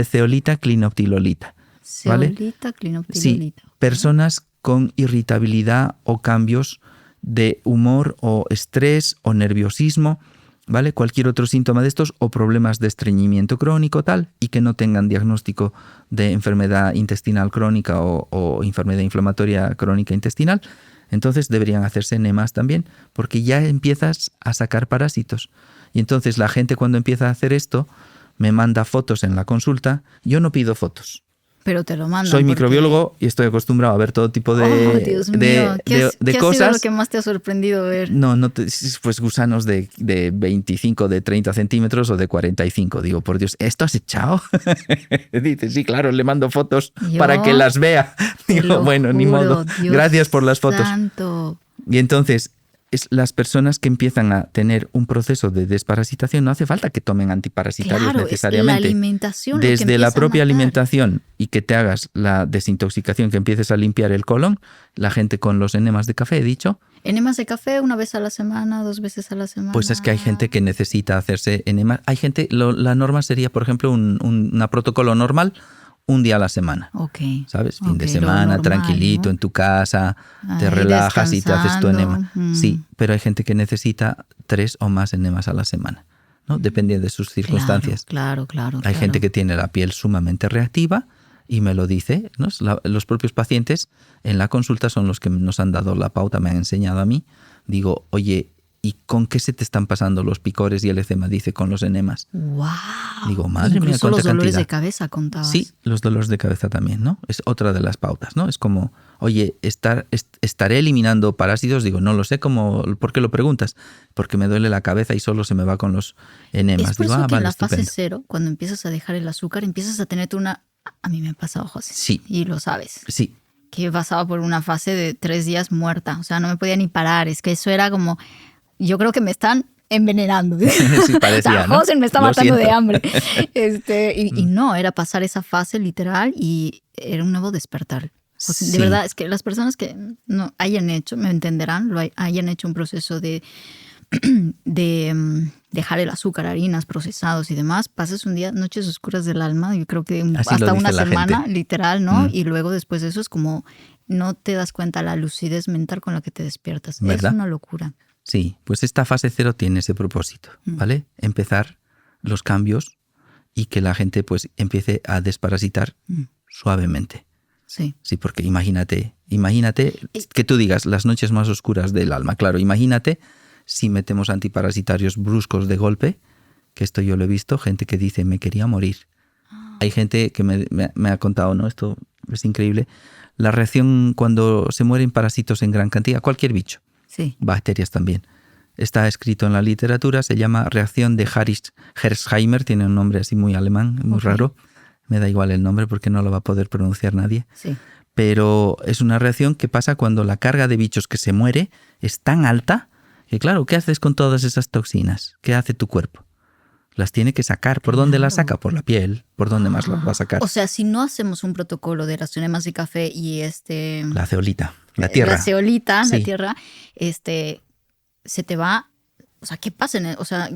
zeolita clinoptilolita. Zeolita clinoptilolita. Sí, personas con irritabilidad o cambios de humor o estrés o nerviosismo, ¿vale? Cualquier otro síntoma de estos o problemas de estreñimiento crónico tal y que no tengan diagnóstico de enfermedad intestinal crónica o enfermedad inflamatoria crónica intestinal, entonces deberían hacerse enemas también porque ya empiezas a sacar parásitos. Y entonces la gente cuando empieza a hacer esto me manda fotos en la consulta. Yo no pido fotos. Pero te lo mando. Soy microbiólogo y estoy acostumbrado a ver todo tipo de, Dios mío. ¿Qué cosas. ¿Qué ha sido lo que más te ha sorprendido ver? Pues gusanos de 25, de 30 centímetros o de 45. Digo, por Dios, ¿esto has echado? Dice, sí, claro, le mando fotos para que las vea. Digo, bueno, juro, ni modo. Dios Gracias por las fotos. Santo. Y entonces... las personas que empiezan a tener un proceso de desparasitación no hace falta que tomen antiparasitarios necesariamente. Es la alimentación. Desde la propia alimentación y que te hagas la desintoxicación, que empieces a limpiar el colon, la gente con los enemas de café, he dicho. Enemas de café 1 vez a la semana, 2 veces a la semana. Pues es que hay gente que necesita hacerse enemas. Hay gente, la norma sería, por ejemplo, un protocolo normal, 1 día a la semana. Okay. ¿Sabes? Fin de semana, normal, tranquilito, ¿no? En tu casa, te relajas y te haces tu enema. Sí, pero hay gente que necesita 3 o más enemas a la semana, ¿no? Depende de sus circunstancias. Claro. Hay gente que tiene la piel sumamente reactiva y me lo dice, ¿no? Los propios pacientes en la consulta son los que nos han dado la pauta, me han enseñado a mí. Digo, oye, ¿y con qué se te están pasando los picores y el eczema? Dice, con los enemas. ¡Wow! Digo, madre mía, incluso los dolores cantidad de cabeza contabas. Sí, los dolores de cabeza también, ¿no? Es otra de las pautas, ¿no? Es como, oye, ¿estaré eliminando parásitos? Digo, no lo sé, ¿por qué lo preguntas? Porque me duele la cabeza y solo se me va con los enemas. Es por Digo, eso que vale, en la fase estupendo. 0, cuando empiezas a dejar el azúcar, empiezas a tener una... A mí me ha pasado, José. Sí. Y lo sabes. Sí. Que pasaba por una fase de 3 días muerta. O sea, no me podía ni parar. Es que eso era como... Yo creo que me están envenenando. Sí, parecía, o sea, ¿no? José me está Lo matando siento. de hambre. Y no, era pasar esa fase literal y era un nuevo despertar. O sea, de Sí. verdad, es que las personas que no hayan hecho, me entenderán, hayan hecho un proceso de dejar el azúcar, harinas, procesados y demás, pasas un día, noches oscuras del alma, yo creo que Así hasta lo dice una la semana, gente. literal, ¿no? Y luego después de eso es como no te das cuenta la lucidez mental con la que te despiertas. ¿Verdad? Es una locura. Sí, pues esta fase 0 tiene ese propósito, ¿vale? Empezar los cambios y que la gente pues empiece a desparasitar suavemente. Sí. Sí, porque imagínate que tú digas las noches más oscuras del alma. Claro, imagínate si metemos antiparasitarios bruscos de golpe, que esto yo lo he visto, gente que dice me quería morir. Hay gente que me ha contado, ¿no? Esto es increíble. La reacción cuando se mueren parásitos en gran cantidad, cualquier bicho, Sí. bacterias también. Está escrito en la literatura, se llama reacción de Hersheimer, tiene un nombre así muy alemán, muy raro. Me da igual el nombre porque no lo va a poder pronunciar nadie. Sí. Pero es una reacción que pasa cuando la carga de bichos que se muere es tan alta que, claro, ¿qué haces con todas esas toxinas? ¿Qué hace tu cuerpo? Las tiene que sacar. ¿Por dónde las saca? Por la piel. ¿Por dónde más las va a sacar? O sea, si no hacemos un protocolo de las enemas de café y La ceolita, la tierra. la ceolita, Sí. la tierra, se te va. O sea, ¿qué pasa?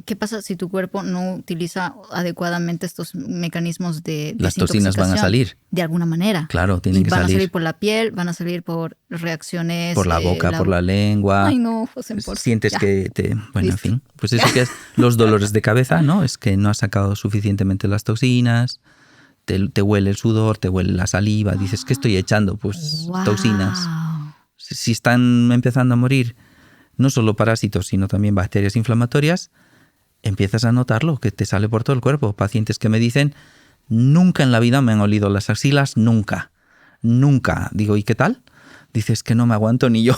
¿Qué pasa si tu cuerpo no utiliza adecuadamente estos mecanismos de Las toxinas van a desintoxicación? salir. De alguna manera. Claro, tienen que van salir. a salir por la piel, van a salir por reacciones. Por la boca, por la lengua. Ay, no, José, por Sientes ya. que te... Bueno, Listo. en fin. Pues eso que es los dolores de cabeza, ¿no? Es que no has sacado suficientemente las toxinas, te huele el sudor, te huele la saliva, dices, ¿qué estoy echando? Pues Wow. toxinas. Si están empezando a morir no solo parásitos, sino también bacterias inflamatorias, empiezas a notarlo, que te sale por todo el cuerpo. Pacientes que me dicen, nunca en la vida me han olido las axilas, nunca. Nunca. Digo, ¿y qué tal? Dices que no me aguanto ni yo.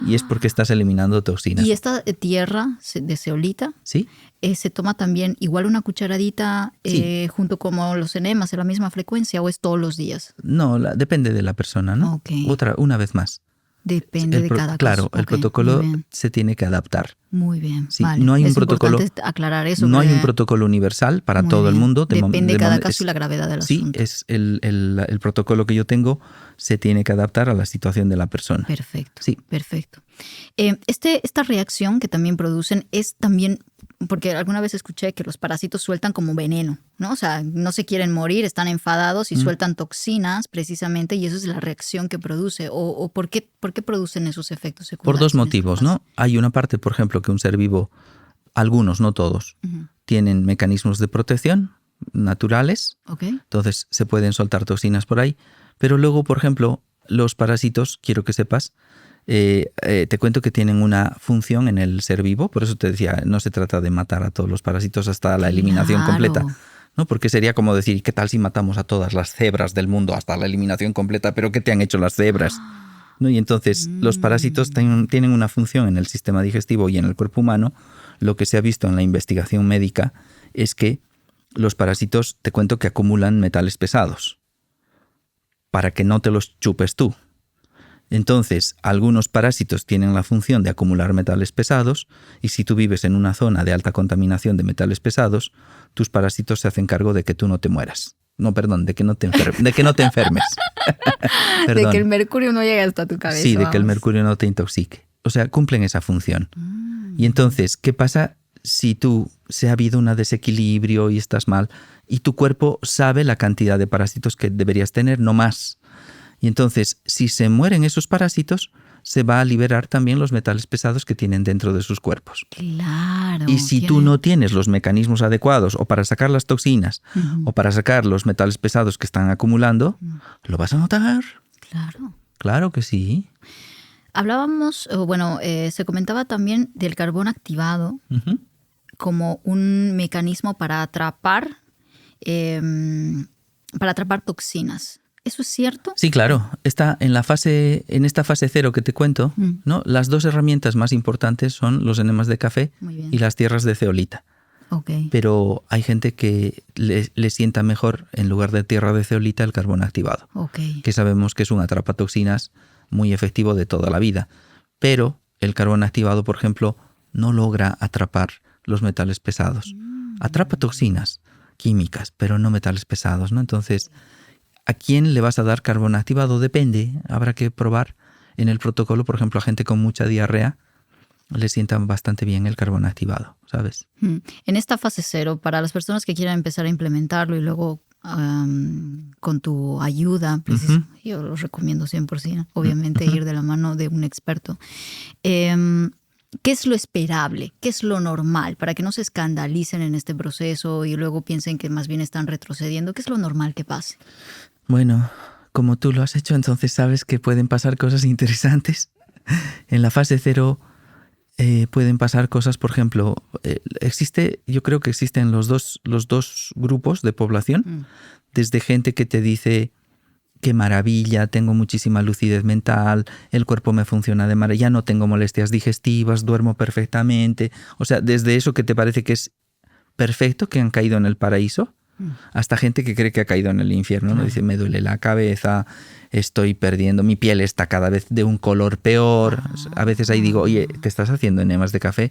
Y es porque estás eliminando toxinas. Y esta tierra de ceolita, ¿Sí? ¿se toma también igual una cucharadita Sí. junto como los enemas, en la misma frecuencia o es todos los días? No, depende de la persona, ¿no? Ok. Una vez más. Depende de cada Claro, caso. el Ok, protocolo muy bien. se tiene que adaptar. Muy bien. Sí, vale. no hay un Es protocolo. importante aclarar eso. No hay porque- un protocolo universal para Muy todo el bien. mundo. Depende de cada caso es- y la gravedad del Sí, asunto. es el protocolo que yo tengo se tiene que adaptar a la situación de la persona. Perfecto. Sí. Perfecto. Esta reacción que también producen es también, porque alguna vez escuché que los parásitos sueltan como veneno, ¿no? O sea, no se quieren morir, están enfadados y sueltan toxinas precisamente y eso es la reacción que produce. ¿O por qué producen esos efectos Por secundarios? dos en este motivos, caso? ¿no? Hay una parte, por ejemplo, que un ser vivo, algunos, no todos, tienen mecanismos de protección naturales, Ok. entonces se pueden soltar toxinas por ahí, pero luego, por ejemplo, los parásitos, quiero que sepas, te cuento que tienen una función en el ser vivo, por eso te decía, no se trata de matar a todos los parásitos hasta la eliminación Claro. completa, ¿no? Porque sería como decir, ¿qué tal si matamos a todas las cebras del mundo hasta la eliminación completa? ¿Pero qué te han hecho las cebras? ¿No? Y entonces los parásitos tienen una función en el sistema digestivo y en el cuerpo humano. Lo que se ha visto en la investigación médica es que los parásitos, te cuento que acumulan metales pesados para que no te los chupes tú. Entonces, algunos parásitos tienen la función de acumular metales pesados y si tú vives en una zona de alta contaminación de metales pesados, tus parásitos se hacen cargo de que tú no te mueras. No, perdón, de que no te enfermes. De Perdón. que el mercurio no llegue hasta tu cabeza. Sí, de que el vamos. mercurio no te intoxique. O sea, cumplen esa función. Y entonces, ¿qué pasa si se ha habido un desequilibrio y estás mal y tu cuerpo sabe la cantidad de parásitos que deberías tener, no más? Y entonces, si se mueren esos parásitos, se va a liberar también los metales pesados que tienen dentro de sus cuerpos. Claro. Y si tú no tienes los mecanismos adecuados o para sacar las toxinas o para sacar los metales pesados que están acumulando, lo vas a notar. Claro. Claro que sí. Hablábamos, se comentaba también del carbón activado Ujú. como un mecanismo para atrapar toxinas. ¿Eso es cierto? Sí, claro. Está en esta fase 0 que te cuento, ¿no? Las dos herramientas más importantes son los enemas de café Muy bien. y las tierras de zeolita. Ok. Pero hay gente que le sienta mejor, en lugar de tierra de zeolita, el carbón activado, Ok. que sabemos que es un atrapatoxinas muy efectivo de toda la vida. Pero el carbón activado, por ejemplo, no logra atrapar los metales pesados. Atrapa toxinas químicas, pero no metales pesados, ¿no? Entonces, ¿A quién le vas a dar carbón activado? Depende, habrá que probar. En el protocolo, por ejemplo, a gente con mucha diarrea le sienta bastante bien el carbón activado, ¿sabes? En esta fase 0, para las personas que quieran empezar a implementarlo y luego con tu ayuda, pues yo lo recomiendo 100%, obviamente ir de la mano de un experto. ¿Qué es lo esperable? ¿Qué es lo normal? Para que no se escandalicen en este proceso y luego piensen que más bien están retrocediendo. ¿Qué es lo normal que pase? Bueno, como tú lo has hecho, entonces sabes que pueden pasar cosas interesantes. En la fase 0 pueden pasar cosas, por ejemplo, yo creo que existen los dos grupos de población, desde gente que te dice, qué maravilla, tengo muchísima lucidez mental, el cuerpo me funciona de maravilla, ya no tengo molestias digestivas, duermo perfectamente. O sea, desde eso que te parece que es perfecto, que han caído en el paraíso, hasta gente que cree que ha caído en el infierno, ¿no? Dice, me duele la cabeza, estoy perdiendo, mi piel está cada vez de un color peor. A veces ahí digo, oye, ¿te estás haciendo enemas de café?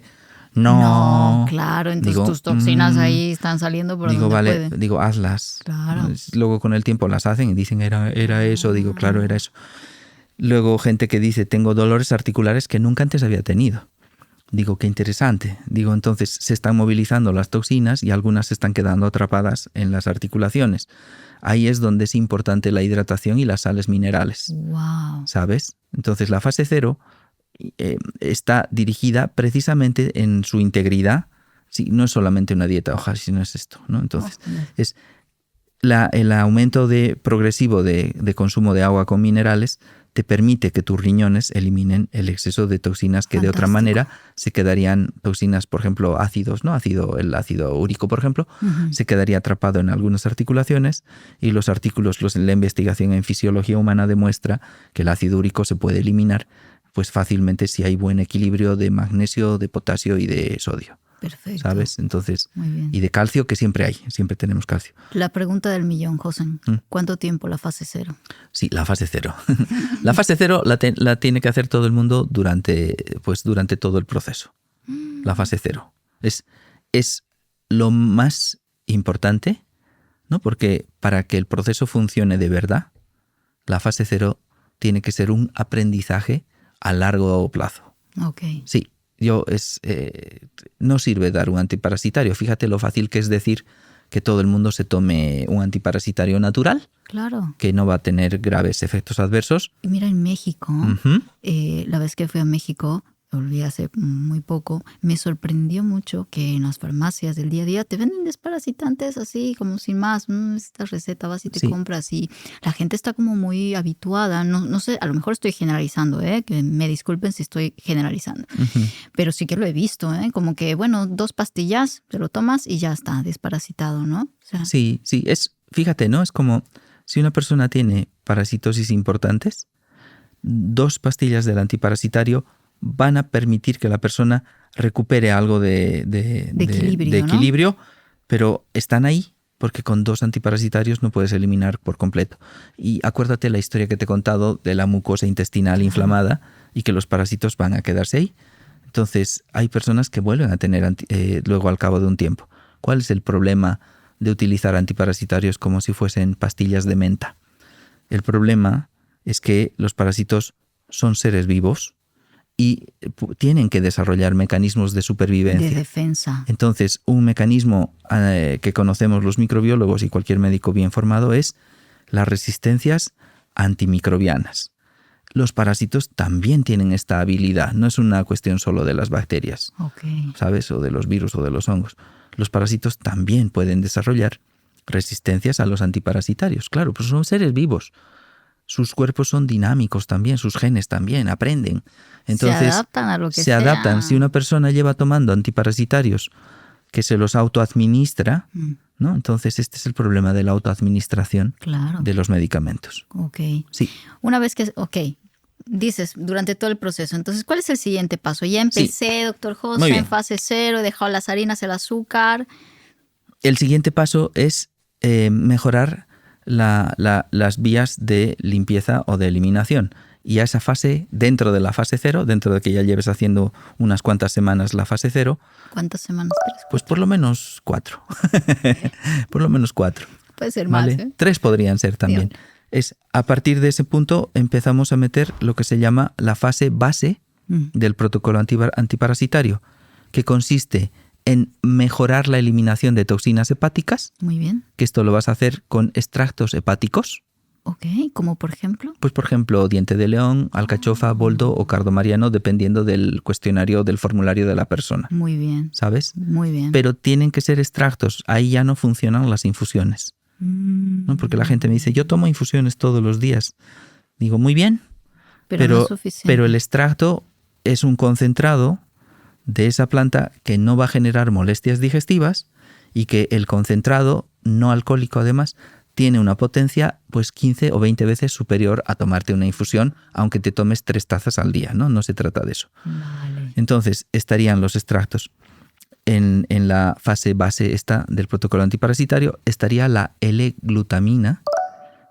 No, claro, entonces tus toxinas ahí están saliendo por donde pueden. Digo, hazlas. Claro. Luego con el tiempo las hacen y dicen, era eso. Digo, claro, era eso. Luego gente que dice, tengo dolores articulares que nunca antes había tenido. Digo, qué interesante. Digo, entonces se están movilizando las toxinas y algunas se están quedando atrapadas en las articulaciones. Ahí es donde es importante la hidratación y las sales minerales. Wow. ¿Sabes? Entonces la fase 0 está dirigida precisamente en su integridad. Sí, no es solamente una dieta, ojalá si no es esto, ¿no? Entonces es el aumento progresivo de consumo de agua con minerales te permite que tus riñones eliminen el exceso de toxinas que de otra manera se quedarían toxinas, por ejemplo, ácidos, ¿no? El ácido úrico, por ejemplo, se quedaría atrapado en algunas articulaciones y la investigación en fisiología humana demuestra que el ácido úrico se puede eliminar pues fácilmente si hay buen equilibrio de magnesio, de potasio y de sodio. Perfecto. ¿Sabes? Entonces, y de calcio, que siempre tenemos calcio. La pregunta del millón, José. ¿Cuánto tiempo la fase 0? Sí, la fase 0. La fase 0 la tiene que hacer todo el mundo durante todo el proceso. La fase 0. Es lo más importante, ¿no? Porque para que el proceso funcione de verdad, la fase 0 tiene que ser un aprendizaje a largo plazo. Ok. Sí. No sirve dar un antiparasitario. Fíjate lo fácil que es decir que todo el mundo se tome un antiparasitario natural. Claro. Que no va a tener graves efectos adversos. Y mira, en México, la vez que fui a México, volví hace muy poco, me sorprendió mucho que en las farmacias del día a día te venden desparasitantes así, como sin más. Esta receta vas y te compras y la gente está como muy habituada. No sé, a lo mejor estoy generalizando, que me disculpen si estoy generalizando. Pero sí que lo he visto, como que, 2 pastillas, te lo tomas y ya está desparasitado, ¿no? O sea, sí, fíjate, ¿no? Es como si una persona tiene parasitosis importantes, 2 pastillas del antiparasitario van a permitir que la persona recupere algo de equilibrio, ¿no? Pero están ahí porque con 2 antiparasitarios no puedes eliminar por completo. Y acuérdate la historia que te he contado de la mucosa intestinal inflamada y que los parásitos van a quedarse ahí. Entonces hay personas que vuelven a tener luego al cabo de un tiempo. ¿Cuál es el problema de utilizar antiparasitarios como si fuesen pastillas de menta? El problema es que los parásitos son seres vivos y tienen que desarrollar mecanismos de supervivencia. De defensa. Entonces, un mecanismo que conocemos los microbiólogos y cualquier médico bien formado es las resistencias antimicrobianas. Los parásitos también tienen esta habilidad. No es una cuestión solo de las bacterias, ¿sabes? O de los virus o de los hongos. Los parásitos también pueden desarrollar resistencias a los antiparasitarios. Claro, pues son seres vivos. Sus cuerpos son dinámicos también, sus genes también, aprenden. Entonces, se adaptan a lo que se adaptan. Si una persona lleva tomando antiparasitarios que se los autoadministra, ¿no? Entonces este es el problema de la autoadministración de los medicamentos. Sí. Una vez que... dices, durante todo el proceso. Entonces, ¿cuál es el siguiente paso? Ya empecé, doctor José, en fase 0, he dejado las harinas, el azúcar. El siguiente paso es mejorar las vías de limpieza o de eliminación. Y a esa fase, dentro de la fase 0, dentro de que ya lleves haciendo unas cuantas semanas la fase 0. ¿Cuántas semanas crees? Pues por lo menos 4. Por lo menos 4. Puede ser ¿vale? más, ¿eh? 3 podrían ser también. Es a partir de ese punto empezamos a meter lo que se llama la fase base del protocolo antiparasitario, que consiste en mejorar la eliminación de toxinas hepáticas. Muy bien. Que esto lo vas a hacer con extractos hepáticos. Ok, ¿como por ejemplo? Pues por ejemplo, diente de león, alcachofa, boldo o cardo mariano, dependiendo del cuestionario, del formulario de la persona. Muy bien. ¿Sabes? Muy bien. Pero tienen que ser extractos. Ahí ya no funcionan las infusiones. ¿No? Porque la gente me dice, yo tomo infusiones todos los días. Digo, muy bien, pero no es suficiente. Pero el extracto es un concentrado de esa planta que no va a generar molestias digestivas y que el concentrado, no alcohólico además, tiene una potencia pues 15 o 20 veces superior a tomarte una infusión, aunque te tomes 3 tazas al día, ¿no? No se trata de eso. Vale. Entonces, estarían los extractos. En la fase base esta del protocolo antiparasitario estaría la L-glutamina,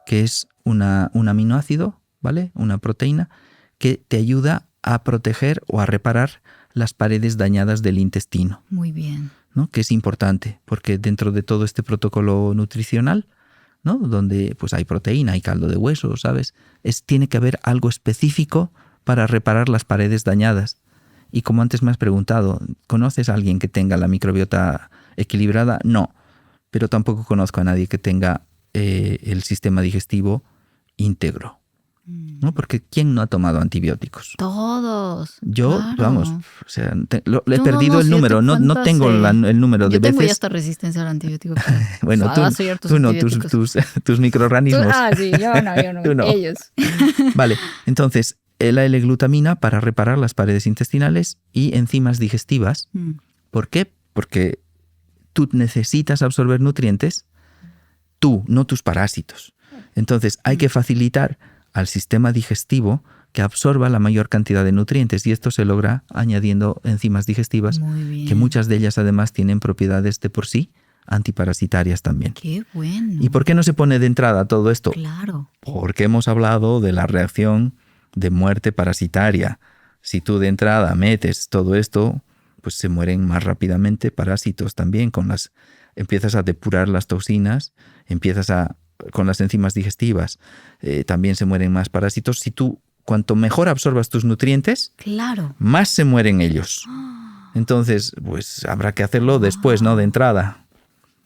que es un aminoácido, ¿vale? Una proteína que te ayuda a proteger o a reparar las paredes dañadas del intestino. Muy bien. ¿No? Que es importante, porque dentro de todo este protocolo nutricional, ¿no? Donde pues hay proteína, hay caldo de hueso, ¿sabes? Tiene que haber algo específico para reparar las paredes dañadas. Y como antes me has preguntado, ¿conoces a alguien que tenga la microbiota equilibrada? No, pero tampoco conozco a nadie que tenga el sistema digestivo íntegro, ¿no? Porque ¿quién no ha tomado antibióticos? Todos. Yo, claro. vamos, o sea, he perdido el número, no tengo el número de veces. Yo tengo ya esta resistencia al antibiótico. Bueno, tú no, tus microorganismos. Sí, yo no. Tú no. Ellos. Vale, entonces, la L-glutamina para reparar las paredes intestinales y enzimas digestivas. ¿Por qué? Porque tú necesitas absorber nutrientes, tú, no tus parásitos. Entonces, hay que facilitar al sistema digestivo que absorba la mayor cantidad de nutrientes y esto se logra añadiendo enzimas digestivas, que muchas de ellas además tienen propiedades de por sí antiparasitarias también. ¡Qué bueno! ¿Y por qué no se pone de entrada todo esto? Claro. Porque hemos hablado de la reacción de muerte parasitaria. Si tú de entrada metes todo esto, pues se mueren más rápidamente parásitos también. Empiezas a depurar las toxinas, con las enzimas digestivas, también se mueren más parásitos. Si tú, cuanto mejor absorbas tus nutrientes, claro, más se mueren ellos. Entonces, pues habrá que hacerlo después, ¿no? De entrada.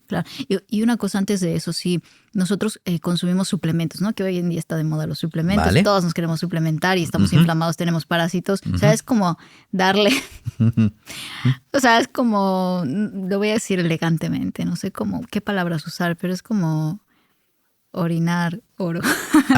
Claro. Y una cosa antes de eso, sí, nosotros consumimos suplementos, ¿no? Que hoy en día está de moda los suplementos. Vale. Todos nos queremos suplementar y estamos inflamados, tenemos parásitos. O sea, es como darle... O sea, es como... Lo voy a decir elegantemente, no sé qué palabras usar, pero es como... orinar oro.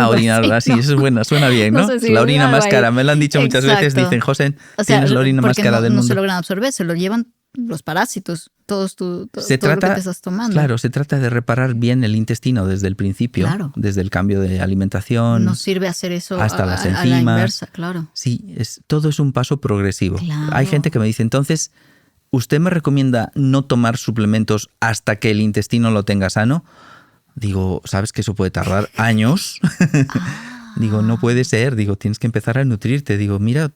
Orinar, así, ¿no? Eso es buena, suena bien, ¿no? No sé si la orina más cara. Me lo han dicho muchas veces, dicen, José, tienes la orina más cara del mundo. No se logran absorber, se lo llevan los parásitos, todo lo que te estás tomando. Claro, se trata de reparar bien el intestino desde el principio, claro, desde el cambio de alimentación. Nos sirve hacer eso hasta las enzimas. A la inversa, claro. Sí, todo es un paso progresivo. Claro. Hay gente que me dice, entonces, ¿usted me recomienda no tomar suplementos hasta que el intestino lo tenga sano? Digo, ¿sabes que eso puede tardar años? Digo, no puede ser. Digo, tienes que empezar a nutrirte. Digo, mira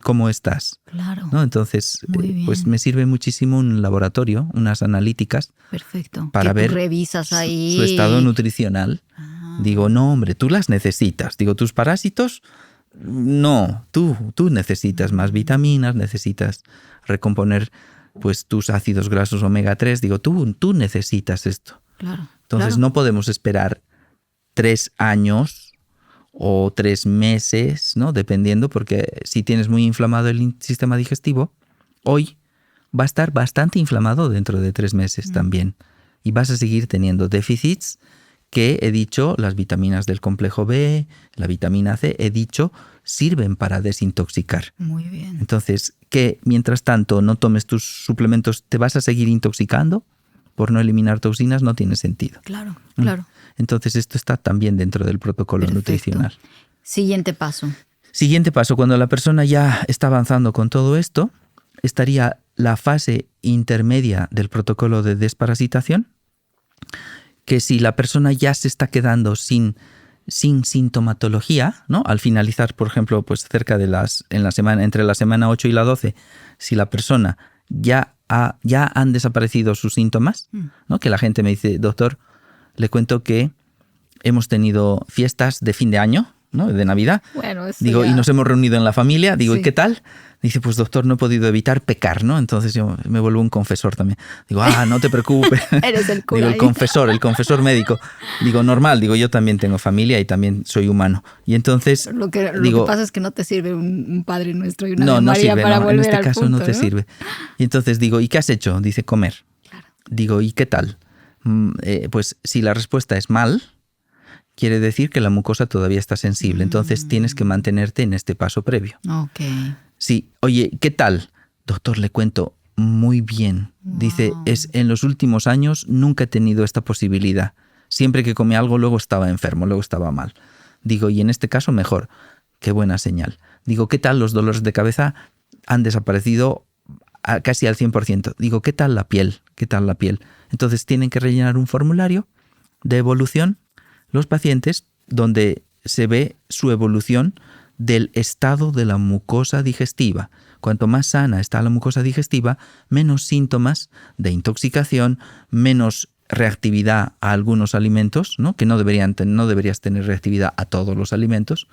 cómo estás. Claro. ¿No? Entonces, pues me sirve muchísimo un laboratorio, unas analíticas. Perfecto. Para ver revisas ahí su estado nutricional. Digo, no, hombre, tú las necesitas. Digo, tus parásitos, no. Tú necesitas más vitaminas, necesitas recomponer pues tus ácidos grasos omega 3. Digo, tú necesitas esto. Claro. Entonces no podemos esperar 3 años o 3 meses, ¿no? Dependiendo, porque si tienes muy inflamado el sistema digestivo, hoy va a estar bastante inflamado dentro de 3 meses también. Y vas a seguir teniendo déficits que, he dicho, las vitaminas del complejo B, la vitamina C, he dicho, sirven para desintoxicar. Muy bien. Entonces, que mientras tanto no tomes tus suplementos, ¿te vas a seguir intoxicando? Por no eliminar toxinas no tiene sentido. Claro, claro. Entonces esto está también dentro del protocolo nutricional. Siguiente paso. Siguiente paso, cuando la persona ya está avanzando con todo esto, estaría la fase intermedia del protocolo de desparasitación, que si la persona ya se está quedando sin sintomatología, ¿no? Al finalizar, por ejemplo, pues cerca de entre la semana 8 y la 12, si la persona ya han desaparecido sus síntomas, ¿no? Que la gente me dice, doctor, le cuento que hemos tenido fiestas de fin de año, ¿no? De Navidad. Bueno, eso digo, ya... y nos hemos reunido en la familia. Digo, Sí. ¿y qué tal? Dice, pues doctor, no he podido evitar pecar, ¿no? Entonces yo me vuelvo un confesor también. Digo, no te preocupes. Eres el cura. Digo, ahí. el confesor médico. Digo, normal, digo, yo también tengo familia y también soy humano. Y entonces, Lo que pasa es que no te sirve un Padre Nuestro y una no, Ave no María sirve, para no. volver En este al caso punto, no te sirve. Y entonces digo, ¿y qué has hecho? Dice, comer. Claro. Digo, ¿y qué tal? Pues si la respuesta es mal, quiere decir que la mucosa todavía está sensible. Entonces tienes que mantenerte en este paso previo. Ok. Sí, oye, ¿qué tal? Doctor, le cuento, muy bien. Dice, en los últimos años nunca he tenido esta posibilidad. Siempre que comía algo, luego estaba enfermo, luego estaba mal. Digo, y en este caso mejor. Qué buena señal. Digo, ¿qué tal los dolores de cabeza? Han desaparecido casi al 100%. Digo, ¿qué tal la piel? ¿Qué tal la piel? Entonces tienen que rellenar un formulario de evolución los pacientes donde se ve su evolución del estado de la mucosa digestiva. Cuanto más sana está la mucosa digestiva, menos síntomas de intoxicación, menos reactividad a algunos alimentos, ¿no? Que no deberías tener reactividad a todos los alimentos,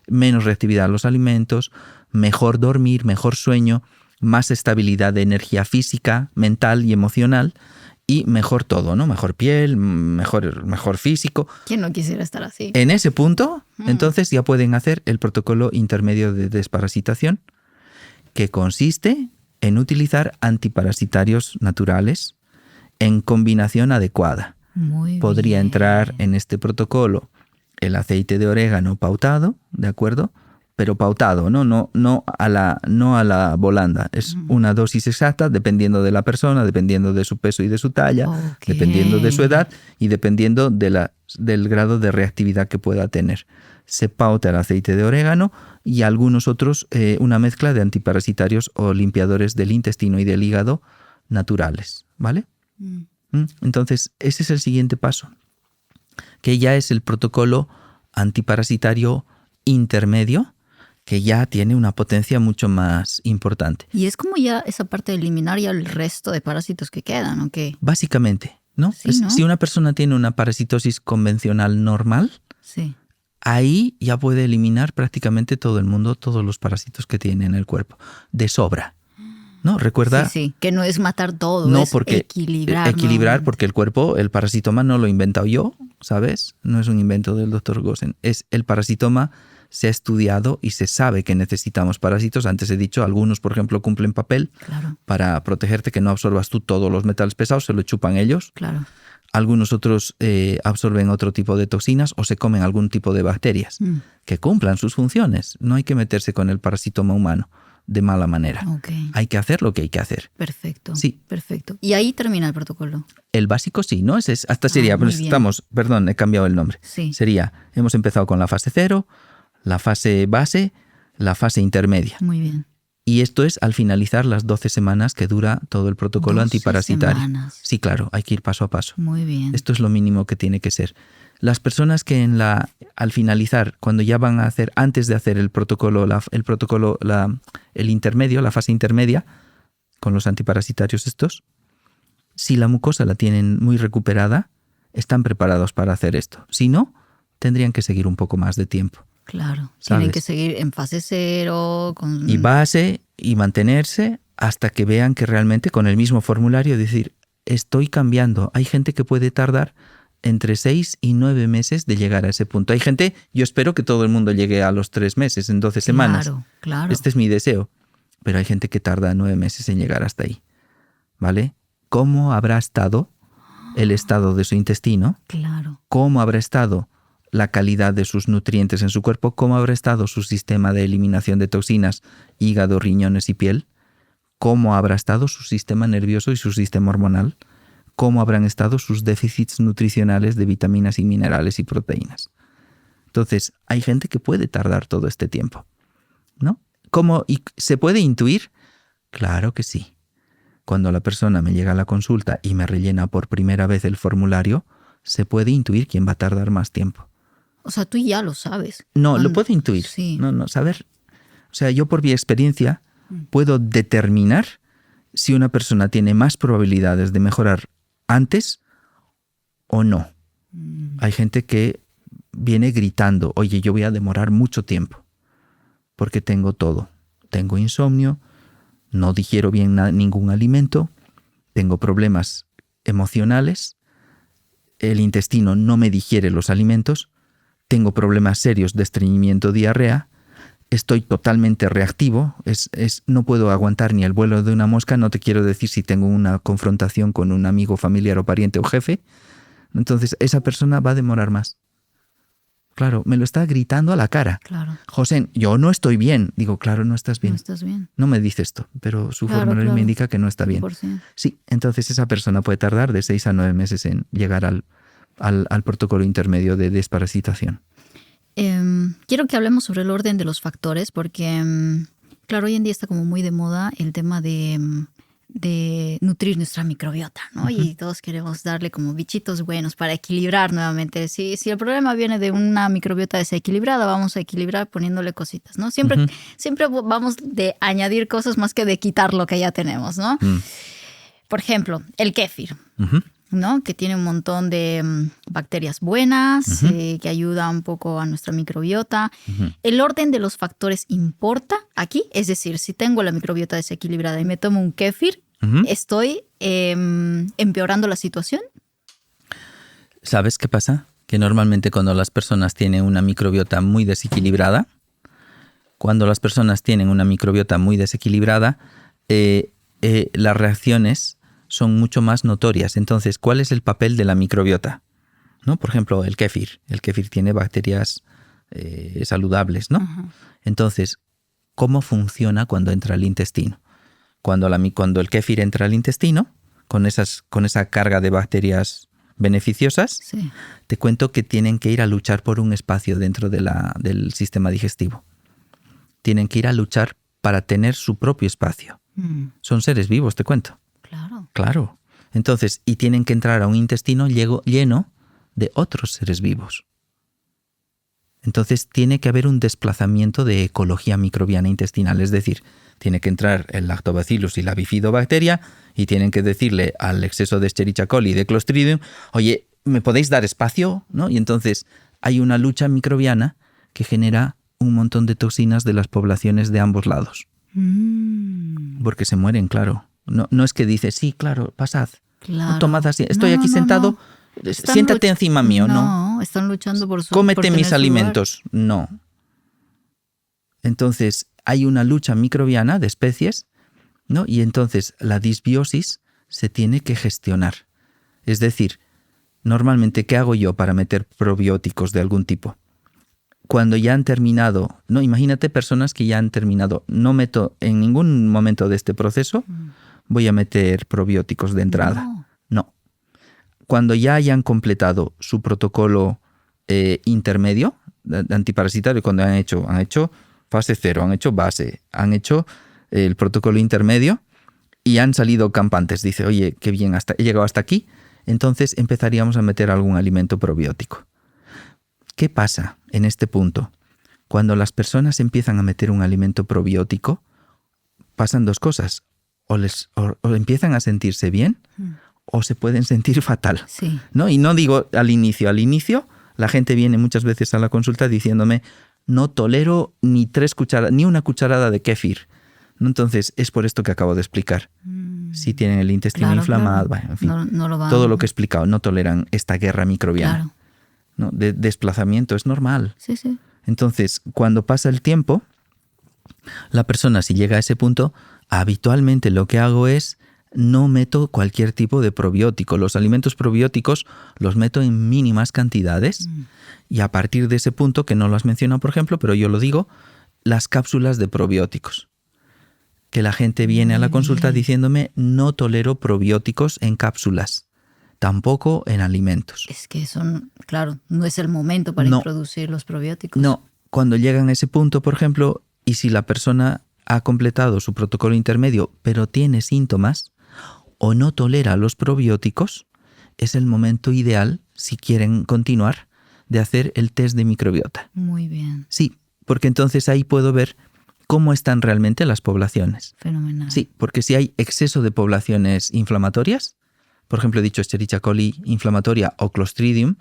menos reactividad a los alimentos, mejor dormir, mejor sueño, más estabilidad de energía física, mental y emocional, y mejor todo, ¿no? Mejor piel, mejor físico. ¿Quién no quisiera estar así? En ese punto, entonces ya pueden hacer el protocolo intermedio de desparasitación, que consiste en utilizar antiparasitarios naturales en combinación adecuada. Muy Podría bien. entrar en este protocolo el aceite de orégano pautado, ¿de acuerdo? Pero pautado, no a la volanda. Es una dosis exacta dependiendo de la persona, dependiendo de su peso y de su talla, Ok. dependiendo de su edad y dependiendo del grado de reactividad que pueda tener. Se pauta el aceite de orégano y algunos otros, una mezcla de antiparasitarios o limpiadores del intestino y del hígado naturales, ¿vale? Entonces, ese es el siguiente paso, que ya es el protocolo antiparasitario intermedio, que ya tiene una potencia mucho más importante. Y es como ya esa parte de eliminar ya el resto de parásitos que quedan, ¿o qué? Básicamente, ¿no? Sí, ¿no? Si una persona tiene una parasitosis convencional normal, Sí. ahí ya puede eliminar prácticamente todo el mundo, todos los parásitos que tiene en el cuerpo, de sobra. ¿No? Recuerda... Sí, que no es matar todo, No, es porque equilibrar. ¿no? porque el cuerpo, el parasitoma no lo he inventado yo, ¿sabes? No es un invento del doctor Gosen. El parasitoma se ha estudiado y se sabe que necesitamos parásitos. Antes he dicho, algunos, por ejemplo, cumplen papel Claro, para protegerte, que no absorbas tú todos los metales pesados, se lo chupan ellos. claro. Algunos otros absorben otro tipo de toxinas o se comen algún tipo de bacterias que cumplan sus funciones. No hay que meterse con el parasitoma humano de mala manera. Ok. Hay que hacer lo que hay que hacer. Perfecto. Sí. Perfecto. Y ahí termina el protocolo. El básico sí, ¿no? Hasta sería, muy pues bien. perdón, he cambiado el nombre. Sí. Sería, hemos empezado con la fase 0, la fase base, la fase intermedia. Muy bien. Y esto es al finalizar las 12 semanas que dura todo el protocolo 12 antiparasitario. semanas. Sí, claro, hay que ir paso a paso. Muy bien. Esto es lo mínimo que tiene que ser. Las personas que al finalizar, cuando ya van a hacer, antes de hacer el intermedio, la fase intermedia, con los antiparasitarios estos, si la mucosa la tienen muy recuperada, están preparados para hacer esto. Si no, tendrían que seguir un poco más de tiempo. Claro. ¿Sabes? Tienen que seguir en fase 0. Y base y mantenerse hasta que vean que realmente con el mismo formulario decir, estoy cambiando. Hay gente que puede tardar entre 6 y 9 meses de llegar a ese punto. Hay gente, yo espero que todo el mundo llegue a los 3 meses, en 12 semanas. Claro, claro. Este es mi deseo. Pero hay gente que tarda 9 meses en llegar hasta ahí. ¿Vale? ¿Cómo habrá estado el estado de su intestino? Claro. ¿Cómo habrá estado la calidad de sus nutrientes en su cuerpo? ¿Cómo habrá estado su sistema de eliminación de toxinas, hígado, riñones y piel? ¿Cómo habrá estado su sistema nervioso y su sistema hormonal? ¿Cómo habrán estado sus déficits nutricionales de vitaminas y minerales y proteínas? Entonces, hay gente que puede tardar todo este tiempo, ¿no? ¿Cómo? ¿Y se puede intuir? Claro que sí. Cuando la persona me llega a la consulta y me rellena por primera vez el formulario, se puede intuir quién va a tardar más tiempo. O sea, tú ya lo sabes. No, lo puedo intuir. Sí. No, saber. O sea, yo por mi experiencia puedo determinar si una persona tiene más probabilidades de mejorar antes o no. Hay gente que viene gritando, oye, yo voy a demorar mucho tiempo porque tengo todo. Tengo insomnio, no digiero bien ningún alimento, tengo problemas emocionales, el intestino no me digiere los alimentos, tengo problemas serios de estreñimiento, diarrea, estoy totalmente reactivo, no puedo aguantar ni el vuelo de una mosca, no te quiero decir si tengo una confrontación con un amigo, familiar o pariente o jefe. Entonces esa persona va a demorar más. Claro, me lo está gritando a la cara. Claro. José, yo no estoy bien. Digo, claro, no estás bien. No estás bien. No me dice esto, pero su formulario me indica que no está bien. 100%. Sí, entonces esa persona puede tardar de 6 a 9 meses en llegar al protocolo intermedio de desparasitación. Quiero que hablemos sobre el orden de los factores porque, claro, hoy en día está como muy de moda el tema de nutrir nuestra microbiota, ¿no? Uh-huh. Y todos queremos darle como bichitos buenos para equilibrar nuevamente. Si el problema viene de una microbiota desequilibrada, vamos a equilibrar poniéndole cositas, ¿no? Siempre vamos de añadir cosas más que de quitar lo que ya tenemos, ¿no? Por ejemplo, el kéfir, ¿no? Que tiene un montón de bacterias buenas, que ayuda un poco a nuestra microbiota. ¿El orden de los factores importa aquí? Es decir, si tengo la microbiota desequilibrada y me tomo un kéfir, ¿estoy empeorando la situación? ¿Sabes qué pasa? Que normalmente cuando las personas tienen una microbiota muy desequilibrada, las reacciones son mucho más notorias. Entonces, ¿cuál es el papel de la microbiota? ¿No? Por ejemplo, el kéfir. El kéfir tiene bacterias saludables, ¿no? Uh-huh. Entonces, ¿cómo funciona cuando entra al intestino? Cuando el kéfir entra al intestino, con esa carga de bacterias beneficiosas, sí, te cuento que tienen que ir a luchar por un espacio dentro del sistema digestivo. Tienen que ir a luchar para tener su propio espacio. Son seres vivos, te cuento. Claro. Entonces, y tienen que entrar a un intestino lleno de otros seres vivos. Entonces, tiene que haber un desplazamiento de ecología microbiana intestinal. Es decir, tiene que entrar el lactobacillus y la bifidobacteria y tienen que decirle al exceso de Escherichia coli y de Clostridium, oye, ¿me podéis dar espacio? ¿No? Y entonces hay una lucha microbiana que genera un montón de toxinas de las poblaciones de ambos lados. Porque se mueren, claro. No es que dice, sí, claro, pasad. Claro. No, tomad así. Estoy aquí sentado, siéntate encima mío. No, están luchando por su... Cómete mis alimentos. No. Entonces, hay una lucha microbiana de especies, ¿no? Y entonces la disbiosis se tiene que gestionar. Es decir, normalmente, ¿qué hago yo para meter probióticos de algún tipo? Cuando ya han terminado, no, imagínate personas que ya han terminado, no meto en ningún momento de este proceso, voy a meter probióticos de entrada. No. Cuando ya hayan completado su protocolo intermedio antiparasitario, cuando han hecho fase 0, han hecho base, han hecho el protocolo intermedio y han salido campantes, dice, oye, qué bien, he llegado hasta aquí, entonces empezaríamos a meter algún alimento probiótico. ¿Qué pasa en este punto? Cuando las personas empiezan a meter un alimento probiótico, pasan dos cosas. O empiezan a sentirse bien o se pueden sentir fatal. Sí. ¿No? Y no digo al inicio. Al inicio la gente viene muchas veces a la consulta diciéndome no tolero ni una cucharada de kéfir. ¿No? Entonces es por esto que acabo de explicar. Si tienen el intestino inflamado, bueno, en fin, todo lo que he explicado, no toleran esta guerra microbiana. Claro. ¿No? De desplazamiento es normal. Sí. Entonces, cuando pasa el tiempo, la persona, si llega a ese punto, habitualmente lo que hago es no meto cualquier tipo de probiótico. Los alimentos probióticos los meto en mínimas cantidades y a partir de ese punto, que no lo has mencionado, por ejemplo, pero yo lo digo, las cápsulas de probióticos. Que la gente viene a la consulta diciéndome no tolero probióticos en cápsulas. Tampoco en alimentos. Es que claro, no es el momento para introducir los probióticos. No, cuando llegan a ese punto, por ejemplo, y si la persona ha completado su protocolo intermedio, pero tiene síntomas o no tolera los probióticos, es el momento ideal, si quieren continuar, de hacer el test de microbiota. Muy bien. Sí, porque entonces ahí puedo ver cómo están realmente las poblaciones. Fenomenal. Sí, porque si hay exceso de poblaciones inflamatorias, por ejemplo, he dicho Escherichia coli inflamatoria o Clostridium,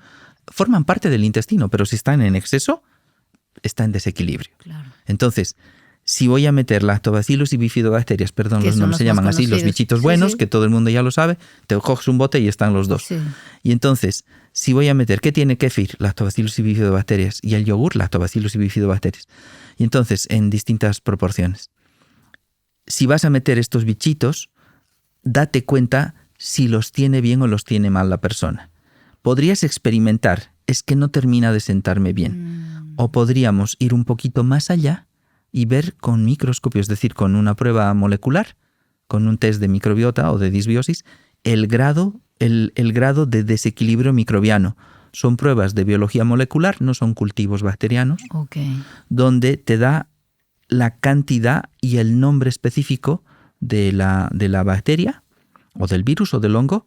forman parte del intestino, pero si están en exceso, está en desequilibrio. Claro. Entonces, si voy a meter lactobacillus y bifidobacterias, perdón, los nombres se llaman así, los bichitos buenos, sí. Que todo el mundo ya lo sabe, te coges un bote y están los dos. Sí. Y entonces, si voy a meter, ¿qué tiene kéfir? Lactobacillus y bifidobacterias. Y el yogur, lactobacillus y bifidobacterias. Y entonces, en distintas proporciones. Si vas a meter estos bichitos, date cuenta si los tiene bien o los tiene mal la persona. Podrías experimentar, es que no termina de sentarme bien. O podríamos ir un poquito más allá y ver con microscopio, es decir, con una prueba molecular, con un test de microbiota o de disbiosis, el grado de desequilibrio microbiano. Son pruebas de biología molecular, no son cultivos bacterianos, donde te da la cantidad y el nombre específico de la bacteria, o del virus, o del hongo,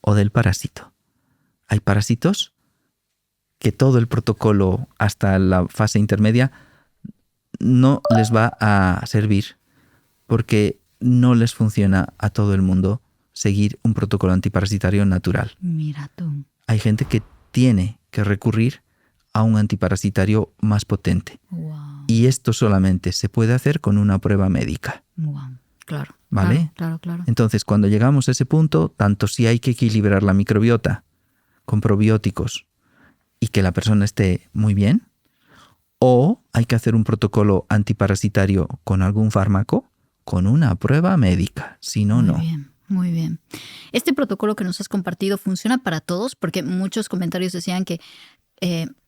o del parásito. Hay parásitos que todo el protocolo hasta la fase intermedia no les va a servir porque no les funciona a todo el mundo seguir un protocolo antiparasitario natural. Mira tú. Hay gente que tiene que recurrir a un antiparasitario más potente. Wow. Y esto solamente se puede hacer con una prueba médica. Wow. Claro. ¿Vale? Claro. Entonces, cuando llegamos a ese punto, tanto si hay que equilibrar la microbiota con probióticos y que la persona esté muy bien, o hay que hacer un protocolo antiparasitario con algún fármaco, con una prueba médica. Si no, no. Muy bien. ¿Este protocolo que nos has compartido funciona para todos? Porque muchos comentarios decían que,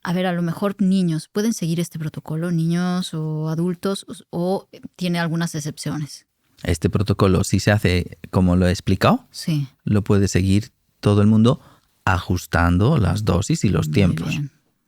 a lo mejor niños pueden seguir este protocolo, niños o adultos, o tiene algunas excepciones. Este protocolo, si se hace como lo he explicado, sí, lo puede seguir todo el mundo ajustando las dosis y los tiempos.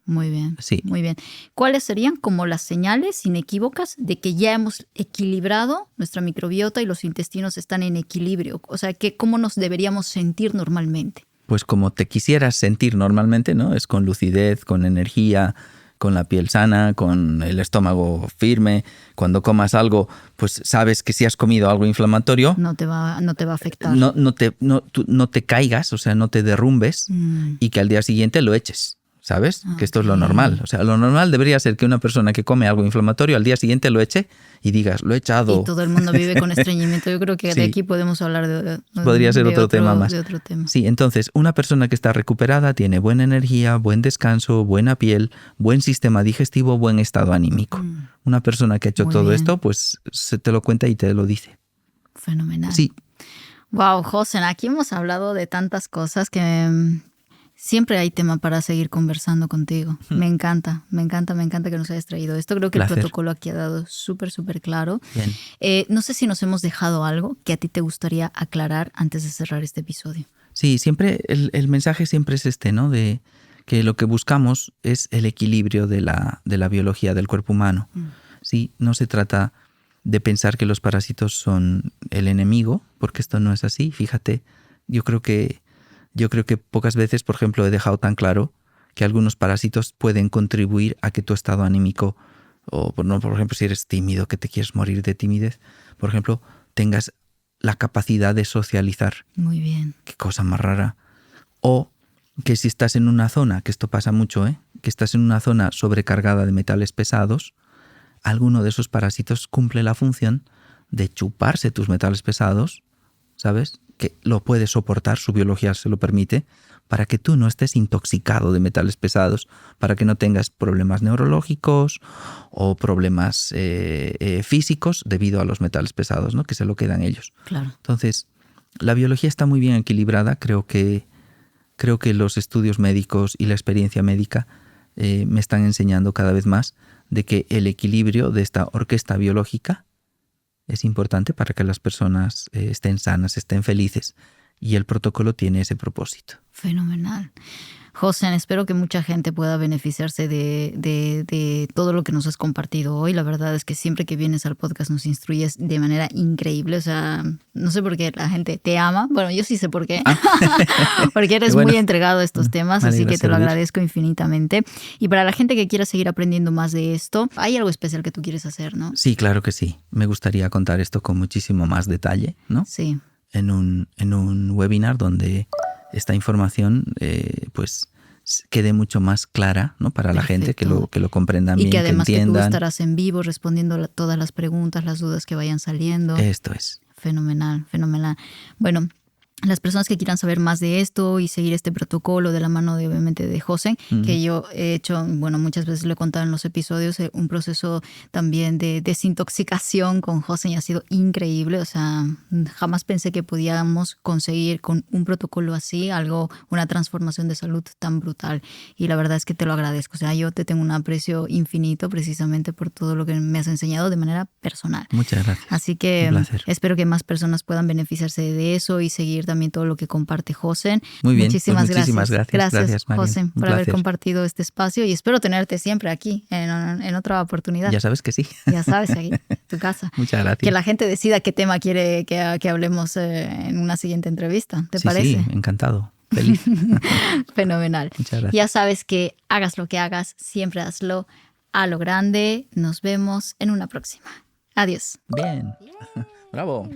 Muy bien. Sí. Muy bien. ¿Cuáles serían como las señales inequívocas de que ya hemos equilibrado nuestra microbiota y los intestinos están en equilibrio? O sea, ¿cómo nos deberíamos sentir normalmente? Pues como te quisieras sentir normalmente, ¿no? Es con lucidez, con energía, con la piel sana, con el estómago firme. Cuando comas algo, pues sabes que si has comido algo inflamatorio, no te va a afectar. No te caigas, o sea, no te derrumbes y que al día siguiente lo eches. ¿Sabes? Okay. Que esto es lo normal. O sea, lo normal debería ser que una persona que come algo inflamatorio al día siguiente lo eche y digas, lo he echado. Y todo el mundo vive con estreñimiento. Yo creo que de aquí podemos hablar de podría ser otro tema más. De otro tema. Sí, entonces, una persona que está recuperada tiene buena energía, buen descanso, buena piel, buen sistema digestivo, buen estado anímico. Una persona que ha hecho todo esto, pues se te lo cuenta y te lo dice. Fenomenal. Sí. Wow, José, aquí hemos hablado de tantas cosas que... Siempre hay tema para seguir conversando contigo. Me encanta que nos hayas traído esto. Creo que el protocolo aquí ha dado súper claro. No sé si nos hemos dejado algo que a ti te gustaría aclarar antes de cerrar este episodio. Sí, siempre el mensaje siempre es este, ¿no? De que lo que buscamos es el equilibrio de la biología del cuerpo humano. Sí, no se trata de pensar que los parásitos son el enemigo, porque esto no es así. Fíjate, yo creo que pocas veces, por ejemplo, he dejado tan claro que algunos parásitos pueden contribuir a que tu estado anímico, o por ejemplo, si eres tímido, que te quieres morir de timidez, por ejemplo, tengas la capacidad de socializar. Muy bien. Qué cosa más rara. O que si estás en una zona, que esto pasa mucho, que estás en una zona sobrecargada de metales pesados, alguno de esos parásitos cumple la función de chuparse tus metales pesados, ¿sabes? Que lo puede soportar, su biología se lo permite, para que tú no estés intoxicado de metales pesados, para que no tengas problemas neurológicos o problemas físicos debido a los metales pesados, ¿no? Que se lo quedan ellos. Claro. Entonces, la biología está muy bien equilibrada. Creo que los estudios médicos y la experiencia médica me están enseñando cada vez más de que el equilibrio de esta orquesta biológica es importante para que las personas estén sanas, estén felices. Y el protocolo tiene ese propósito. Fenomenal. José, espero que mucha gente pueda beneficiarse de todo lo que nos has compartido hoy. La verdad es que siempre que vienes al podcast nos instruyes de manera increíble. O sea, no sé por qué la gente te ama. Bueno, yo sí sé por qué. Porque eres muy entregado a estos temas, así que te lo agradezco infinitamente. Y para la gente que quiera seguir aprendiendo más de esto, hay algo especial que tú quieres hacer, ¿no? Sí, claro que sí. Me gustaría contar esto con muchísimo más detalle, ¿no? Sí. en un webinar donde esta información pues quede mucho más clara, ¿no? Para la gente, que lo comprendan bien, y que además que entiendan. Que tú estarás en vivo respondiendo todas las preguntas, las dudas que vayan saliendo. Esto es. Fenomenal, fenomenal. Bueno, las personas que quieran saber más de esto y seguir este protocolo de la mano de, obviamente, de José, que yo he hecho, bueno, muchas veces lo he contado en los episodios, un proceso también de desintoxicación con José y ha sido increíble. O sea, jamás pensé que podíamos conseguir con un protocolo así una transformación de salud tan brutal. Y la verdad es que te lo agradezco. O sea, yo te tengo un aprecio infinito precisamente por todo lo que me has enseñado de manera personal. Muchas gracias. Así que espero que más personas puedan beneficiarse de eso y seguir también todo lo que comparte José. Muy bien, muchísimas gracias. Gracias, Marian. José, por haber compartido este espacio y espero tenerte siempre aquí en otra oportunidad. Ya sabes que sí. Ya sabes, aquí, tu casa. Muchas gracias. Que la gente decida qué tema quiere que hablemos en una siguiente entrevista. ¿Te parece? Sí, encantado. Feliz. Fenomenal. Muchas gracias. Ya sabes que hagas lo que hagas, siempre hazlo a lo grande. Nos vemos en una próxima. Adiós. Bien. Bravo.